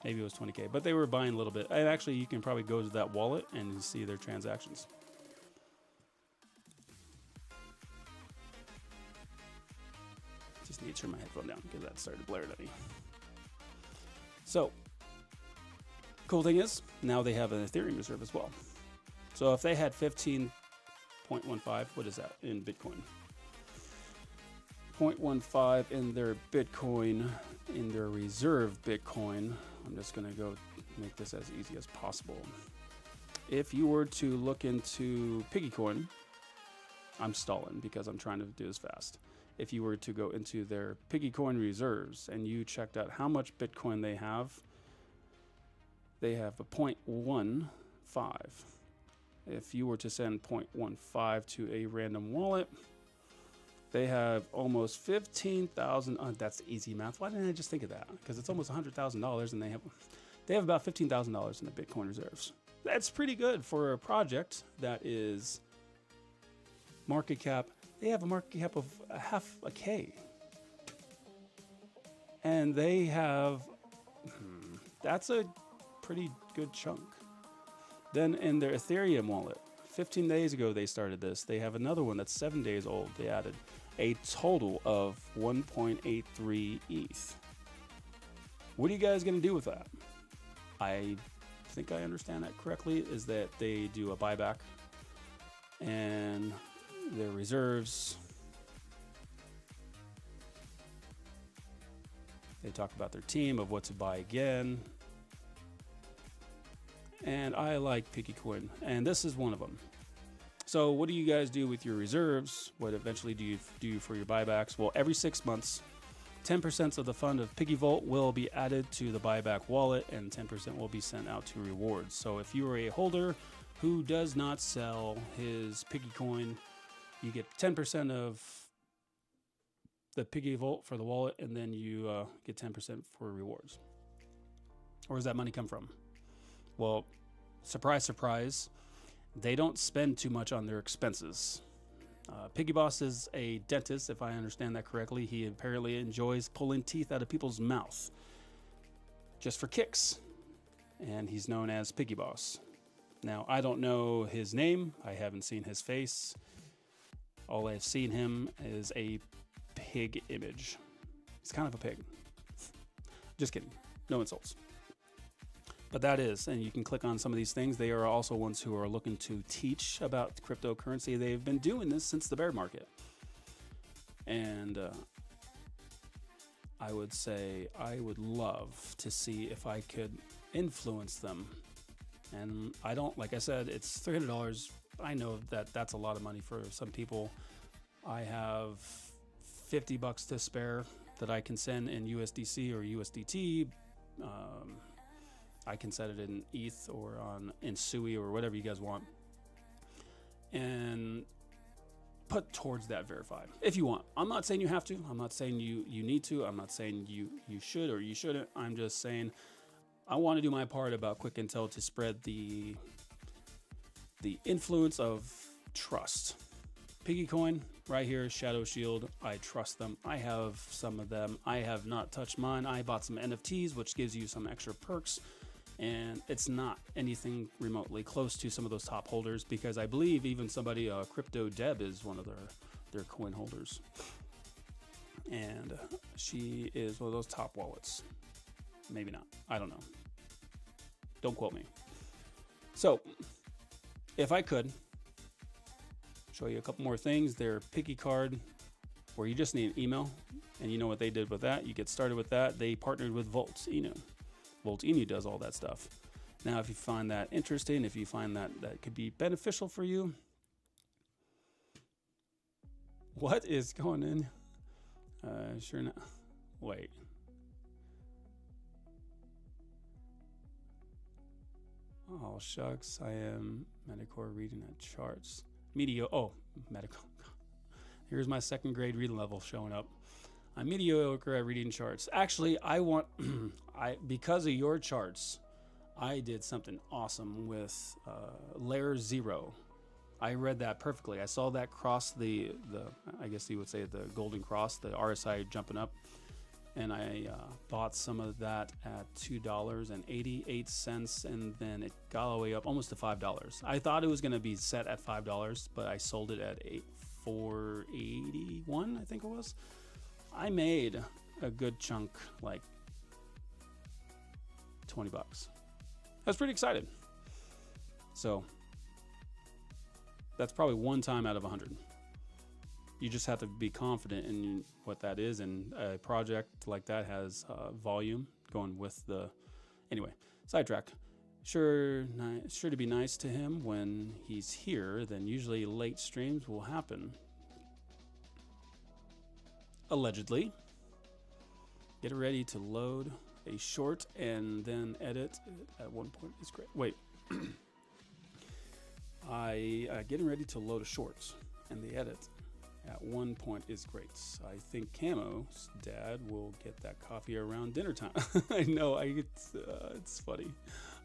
Maybe it was 20K, but they were buying a little bit. And actually, you can probably go to that wallet and see their transactions. Just need to turn my headphone down because that started blaring at me. So, cool thing is, now they have an Ethereum reserve as well. So if they had 15.15, what is that in Bitcoin? 0.15 in their Bitcoin, in their reserve Bitcoin. I'm just going to go make this as easy as possible. If you were to look into PiggyCoin, I'm stalling because I'm trying to do this fast. If you were to go into their PiggyCoin reserves and you checked out how much Bitcoin they have a 0.15. If you were to send 0.15 to a random wallet, they have almost 15,000. That's easy math. Why didn't I just think of that? Because it's almost $100,000, and they have about $15,000 in the Bitcoin reserves. That's pretty good for a project that is market cap. They have a market cap of half a K, and they have that's a pretty good chunk. Then in their Ethereum wallet, 15 days ago they started this. They have another one that's 7 days old. They added a total of 1.83 ETH. What are you guys going to do with that? I think I understand that correctly, is that they do a buyback and their reserves. They talk about their team of what to buy again. And I like PiggyCoin, and this is one of them. So what do you guys do with your reserves? What eventually do you do for your buybacks? Well, every 6 months, 10% of the fund of Piggy Vault will be added to the buyback wallet, and 10% will be sent out to rewards. So if you are a holder who does not sell his Piggy coin, you get 10% of the Piggy Vault for the wallet, and then you get 10% for rewards. Where does that money come from? Well, surprise, surprise, they don't spend too much on their expenses. Piggy Boss is a dentist, if I understand that correctly. He apparently enjoys pulling teeth out of people's mouth just for kicks, and he's known as Piggy Boss. Now, I don't know his name. I haven't seen his face. All I've seen him is a pig image. He's kind of a pig. Just kidding. No insults. But that is, and you can click on some of these things. They are also ones who are looking to teach about cryptocurrency. They've been doing this since the bear market. And I would say I would love to see if I could influence them. And I don't, like I said, it's $300. I know that that's a lot of money for some people. I have $50 to spare that I can send in USDC or USDT. I can set it in ETH or in SUI or whatever you guys want, and put towards that verify if you want. I'm not saying you have to. I'm not saying you need to. I'm not saying you should or you shouldn't. I'm just saying I want to do my part about Quick Intel to spread the influence of trust. Piggy coin right here, Shadow Shield. I trust them. I have some of them. I have not touched mine. I bought some NFTs, which gives you some extra perks. And it's not anything remotely close to some of those top holders, because I believe even somebody, Crypto Deb, is one of their coin holders. And she is one of those top wallets. Maybe not. I don't know. Don't quote me. So, if I could show you a couple more things. Their Piggy card, where you just need an email, and you know what they did with that. You get started with that. They partnered with Volt Inu. Volt Inu does all that stuff. Now, if you find that interesting, if you find that could be beneficial for you, what is going in? Sure not. Wait. Oh, shucks. I am Medicore reading at charts. Medical. Here's my second grade reading level showing up. I'm mediocre at reading charts. Actually, because of your charts, I did something awesome with Layer 0. I read that perfectly. I saw that cross the I guess you would say the golden cross, the RSI jumping up, and I bought some of that at $2.88, and then it got all the way up almost to $5. I thought it was going to be set at $5, but I sold it at $4.81, I think it was. I made a good chunk, like $20. I was pretty excited. So that's probably one time out of 100. You just have to be confident in what that is, and a project like that has volume going with the. Anyway, sidetrack. Sure to be nice to him when he's here. Then usually late streams will happen. Allegedly. Get ready to load a short and then edit at one point is great. Wait. Getting ready to load a short and the edit at one point is great. I think Camo's dad will get that coffee around dinner time. I know, it's funny.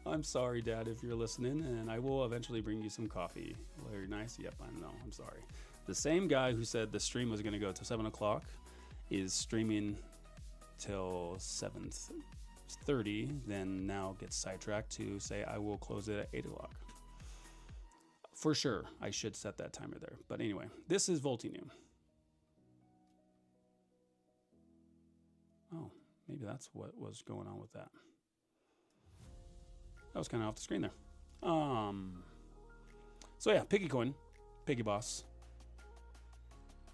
I'm sorry, Dad, if you're listening, and I will eventually bring you some coffee. Very nice. Yep, I know. I'm sorry. The same guy who said the stream was going to go to 7 o'clock is streaming till 7:30, then now gets sidetracked to say I will close it at 8 o'clock. For sure, I should set that timer there. But anyway, this is Volt Inu. Oh, maybe that's what was going on with that. That was kind of off the screen there. So yeah, Piggy Coin, Piggy Boss.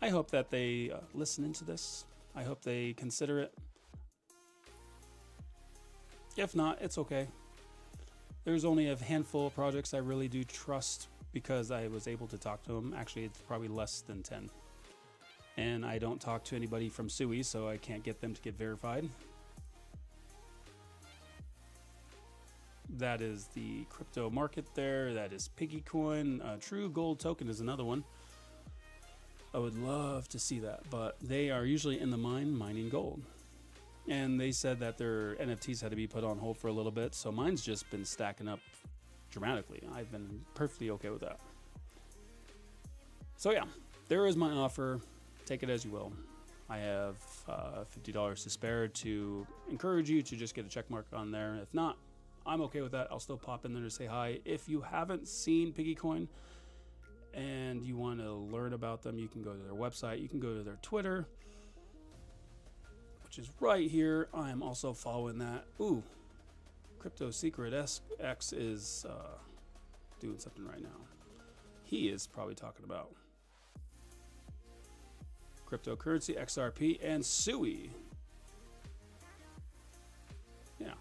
I hope that they listen into this. I hope they consider it. If not, it's okay. There's only a handful of projects I really do trust because I was able to talk to them. Actually, it's probably less than 10. and I don't talk to anybody from Sui, so I can't get them to get verified. That is the crypto market there. That is Piggycoin. True Gold Token is another one. I would love to see that, but they are usually in the mine mining gold. And they said that their NFTs had to be put on hold for a little bit, so mine's just been stacking up dramatically. I've been perfectly okay with that. So yeah, there is my offer. Take it as you will. I have $50 to spare to encourage you to just get a check mark on there. If not, I'm okay with that. I'll still pop in there to say hi. If you haven't seen Piggycoin and you want to learn about them, you can go to their website. You can go to their Twitter, which is right here. I am also following that. Ooh, Crypto Secret X is doing something right now. He is probably talking about cryptocurrency, XRP, and Sui. Yeah,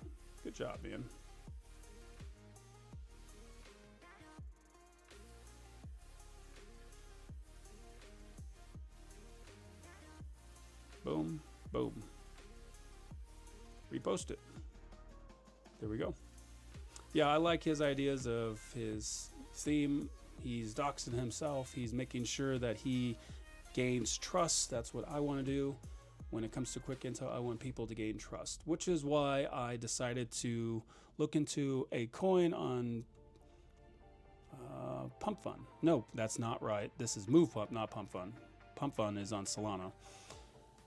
good job, man. Boom, boom. Repost it. There we go. Yeah, I like his ideas of his theme. He's doxing himself. He's making sure that he gains trust. That's what I want to do. When it comes to quick intel, I want people to gain trust, which is why I decided to look into a coin on Pump Fund. No, that's not right. This is Move Pump, not Pump Fund. Pump Fund is on Solana.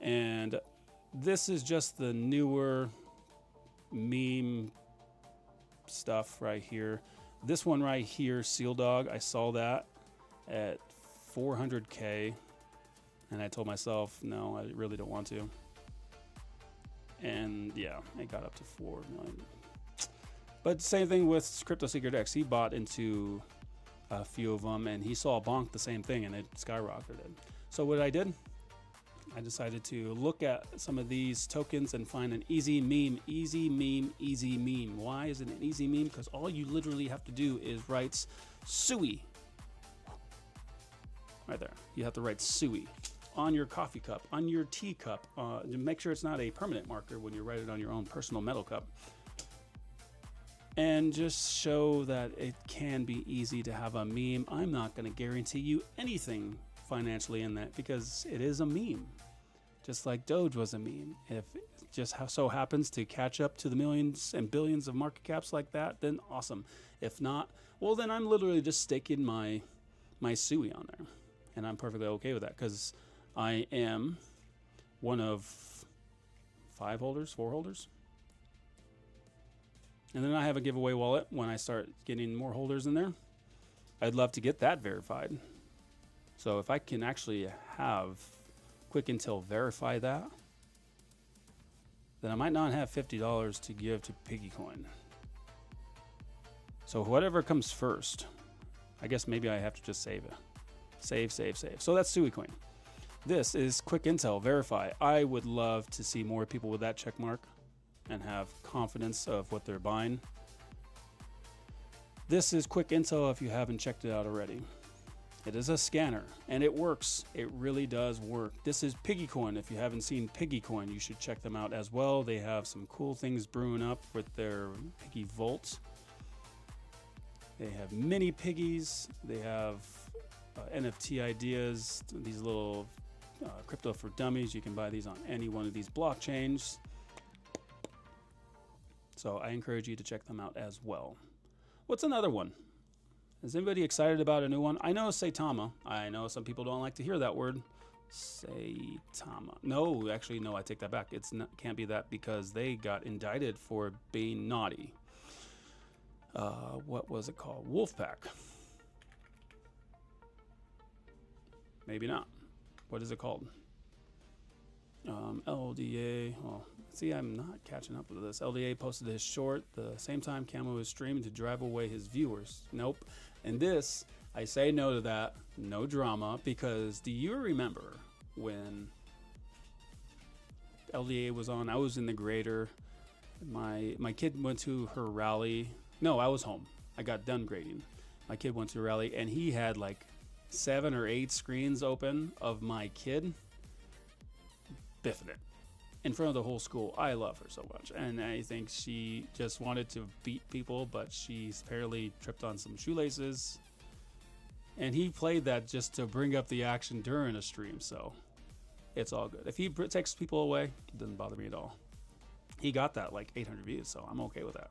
And this is just the newer meme stuff right here. This one right here, Seal Dog, I saw that at 400K. And I told myself, no, I really don't want to. And yeah, it got up to 4 million. But same thing with Crypto Secret X. He bought into a few of them and he saw Bonk the same thing and it skyrocketed. So what I did, I decided to look at some of these tokens and find an easy meme. Easy meme, easy meme. Why is it an easy meme? Because all you literally have to do is write Sui. Right there. You have to write Sui on your coffee cup, on your tea cup. Make sure it's not a permanent marker when you write it on your own personal metal cup. And just show that it can be easy to have a meme. I'm not going to guarantee you anything financially in that because it is a meme. Just like Doge was a meme. If it just so happens to catch up to the millions and billions of market caps like that, then awesome. If not, well, then I'm literally just staking my Sui on there. And I'm perfectly okay with that because I am one of 4 holders. And then I have a giveaway wallet when I start getting more holders in there. I'd love to get that verified. So if I can actually have Quick Intel verify that, then I might not have $50 to give to Piggycoin. So whatever comes first, I guess maybe I have to just save it. Save. So that's SuiCoin. This is Quick Intel verify. I would love to see more people with that check mark and have confidence of what they're buying. This is Quick Intel if you haven't checked it out already. It is a scanner and it works. It really does work. This is Piggycoin. If you haven't seen Piggycoin, you should check them out as well. They have some cool things brewing up with their Piggy Vault. They have mini piggies. They have NFT ideas, these little crypto for dummies. You can buy these on any one of these blockchains. So I encourage you to check them out as well. What's another one? Is anybody excited about a new one? I know Saitama. I know some people don't like to hear that word. Saitama. No, actually, no, I take that back. It's not, can't be that because they got indicted for being naughty. What was it called? Wolfpack. Maybe not. What is it called? LDA. Well, see, I'm not catching up with this. LDA posted his short the same time Camo is streaming to drive away his viewers. Nope. And this, I say no to that. No drama. Because do you remember when LDA was on? I was in the grader. My kid went to her rally. No, I was home. I got done grading. My kid went to a rally and he had like 7 or 8 screens open of my kid spiffing it in front of the whole school. I love her so much, and I think she just wanted to beat people, but she's apparently tripped on some shoelaces, and he played that just to bring up the action during a stream, so it's all good. If he takes people away, it doesn't bother me at all. He got that like 800 views, so I'm okay with that.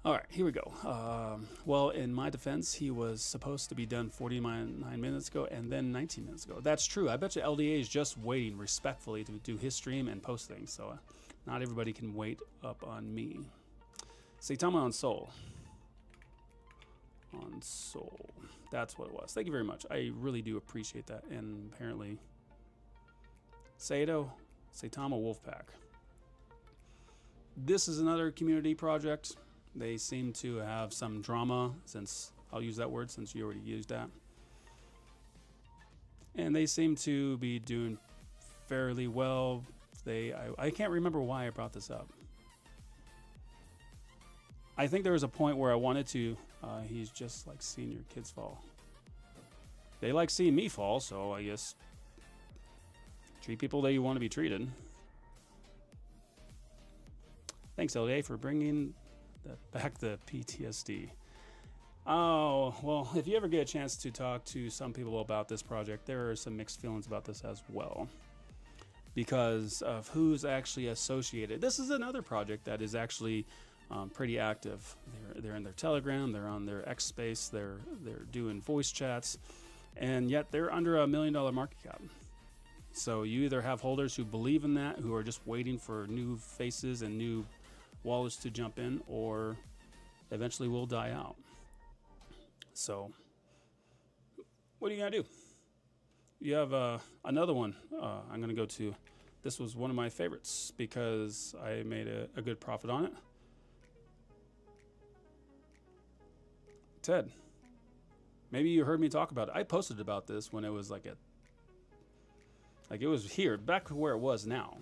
All right, here we go. Well, in my defense, he was supposed to be done 49 minutes ago and then 19 minutes ago. That's true. I bet you LDA is just waiting respectfully to do his stream and post things, so not everybody can wait up on me. Saitama on Soul. On Soul. That's what it was. Thank you very much. I really do appreciate that. And apparently, Saitama Wolfpack. This is another community project. They seem to have some drama, since I'll use that word since you already used that. And they seem to be doing fairly well. I can't remember why I brought this up. I think there was a point where I wanted to, he's just like seeing your kids fall. They like seeing me fall, so I guess treat people that you want to be treated. Thanks, LDA, for bringing back the PTSD. Oh, well, if you ever get a chance to talk to some people about this project, there are some mixed feelings about this as well, because of who's actually associated. This is another project that is actually pretty active. They're in their Telegram, they're on their X space, they're doing voice chats, and yet they're under $1 million market cap. So you either have holders who believe in that, who are just waiting for new faces and new wallets to jump in, or eventually will die out. So what are you gonna do? You have another one. I'm gonna go to. This was one of my favorites because I made a good profit on it. Ted, maybe you heard me talk about it. I posted about this when it was like it was here, back to where it was now,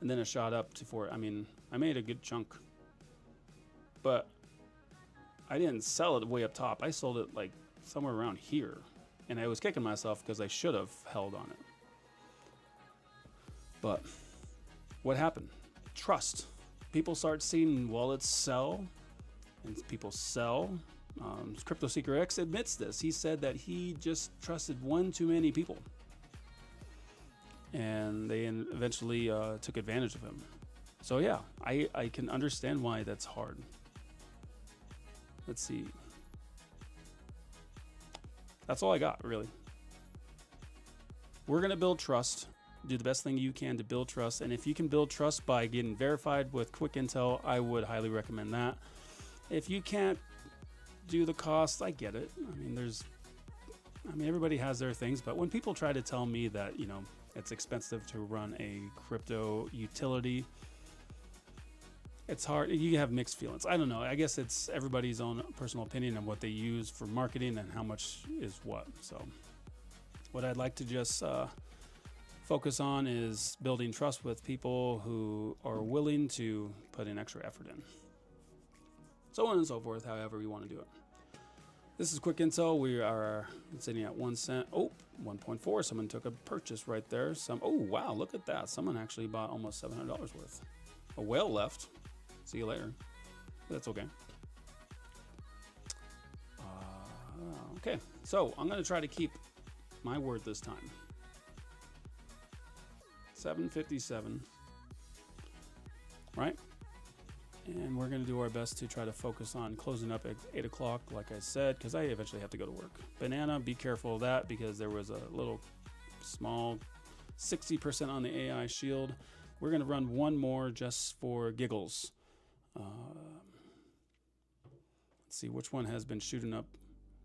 and then it shot up to 4. I mean, I made a good chunk, but I didn't sell it way up top. I sold it like somewhere around here, and I was kicking myself because I should have held on it. But what happened? Trust. People start seeing wallets sell, and people sell. Crypto Seeker X admits this. He said that he just trusted one too many people, and they eventually took advantage of him. So yeah, I can understand why that's hard. Let's see. That's all I got, really. We're going to build trust. Do the best thing you can to build trust. And if you can build trust by getting verified with quick intel, I would highly recommend that. If you can't do the cost, I get it. I mean, everybody has their things, but when people try to tell me that, you know, it's expensive to run a crypto utility, it's hard. You have mixed feelings. I don't know. I guess it's everybody's own personal opinion on what they use for marketing and how much is what. So what I'd like to just focus on is building trust with people who are willing to put in extra effort in. So on and so forth, however you want to do it. This is quick intel. We are sitting at 1 cent. Oh, 1.4. Someone took a purchase right there. Oh, wow, look at that. Someone actually bought almost $700 worth. A whale left. See you later. That's okay. Okay, so I'm going to try to keep my word this time. 7:57. Right? And we're going to do our best to try to focus on closing up at 8 o'clock, like I said, because I eventually have to go to work. Banana, be careful of that, because there was a little small 60% on the AI shield. We're going to run one more just for giggles. Let's see which one has been shooting up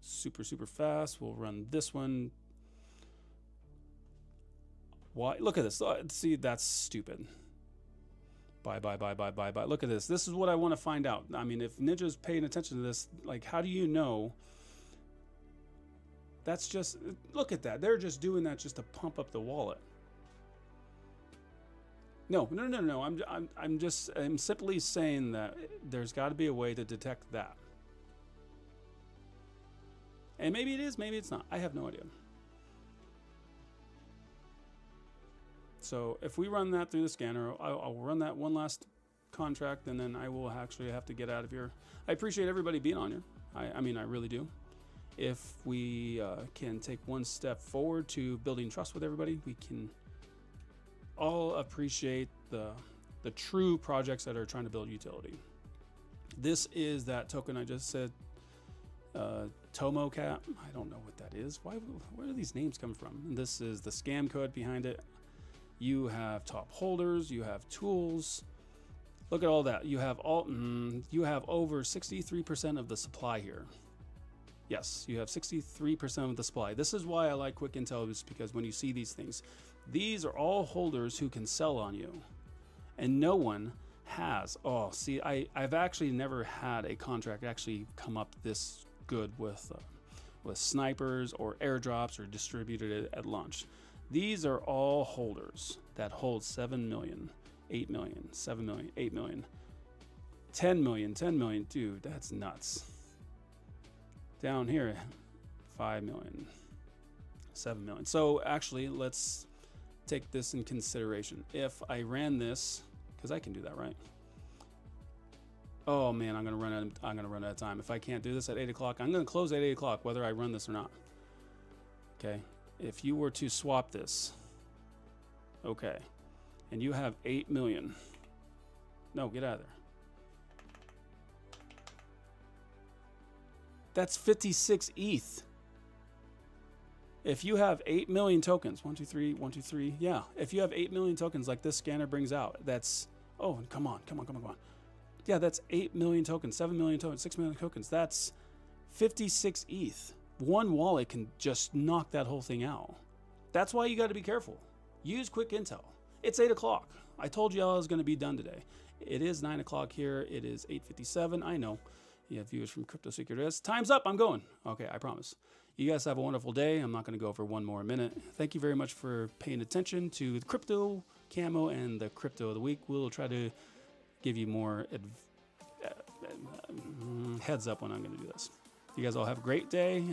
super fast. We'll run this one. Why? Look at this. See, that's stupid. Buy. Look at this. This is what I want to find out. I mean, if Ninja's paying attention to this, like, how do you know? That's just, look at that. They're just doing that just to pump up the wallet. No. I'm simply saying that there's got to be a way to detect that. And maybe it is, maybe it's not. I have no idea. So if we run that through the scanner, I'll run that one last contract, and then I will actually have to get out of here. I appreciate everybody being on here. I mean, I really do. If we can take one step forward to building trust with everybody, we can all appreciate the true projects that are trying to build utility. This is that token I just said, Tomo Cap. I don't know what that is. Where are these names coming from? And this is the scam code behind it. You have top holders, you have tools. Look at all that. You have you have over 63% of the supply here. Yes, you have 63% of the supply. This is why I like Quick Intel, is because when you see these things, these are all holders who can sell on you, and no one has. Oh, see, I've actually never had a contract actually come up this good with snipers or airdrops or distributed it at launch. These are all holders that hold 7 million, 8 million, 7 million, 8 million, 10 million, 10 million. Dude, that's nuts. Down here, 5 million, 7 million. So actually, let's take this in consideration. If I ran this, because I can do that, right? Oh man, I'm gonna run out of time. If I can't do this at 8 o'clock, I'm gonna close at 8 o'clock, whether I run this or not. Okay. If you were to swap this, okay, and you have 8 million. No, get out of there. That's 56 ETH. If you have 8 million tokens, 1, 2, 3, 1, 2, 3, yeah. If you have 8 million tokens like this scanner brings out, that's, oh, come on. Yeah, that's 8 million tokens, 7 million tokens, 6 million tokens. That's 56 ETH. One wallet can just knock that whole thing out. That's why you got to be careful. Use Quick Intel. It's 8 o'clock. I told you I was going to be done today. It is 9 o'clock here. It is 8:57. I know. You have viewers from Crypto Secret. Time's up. I'm going. Okay, I promise. You guys have a wonderful day. I'm not going to go for one more minute. Thank you very much for paying attention to the Crypto Camo and the Crypto of the Week. We'll try to give you more heads up when I'm going to do this. You guys all have a great day.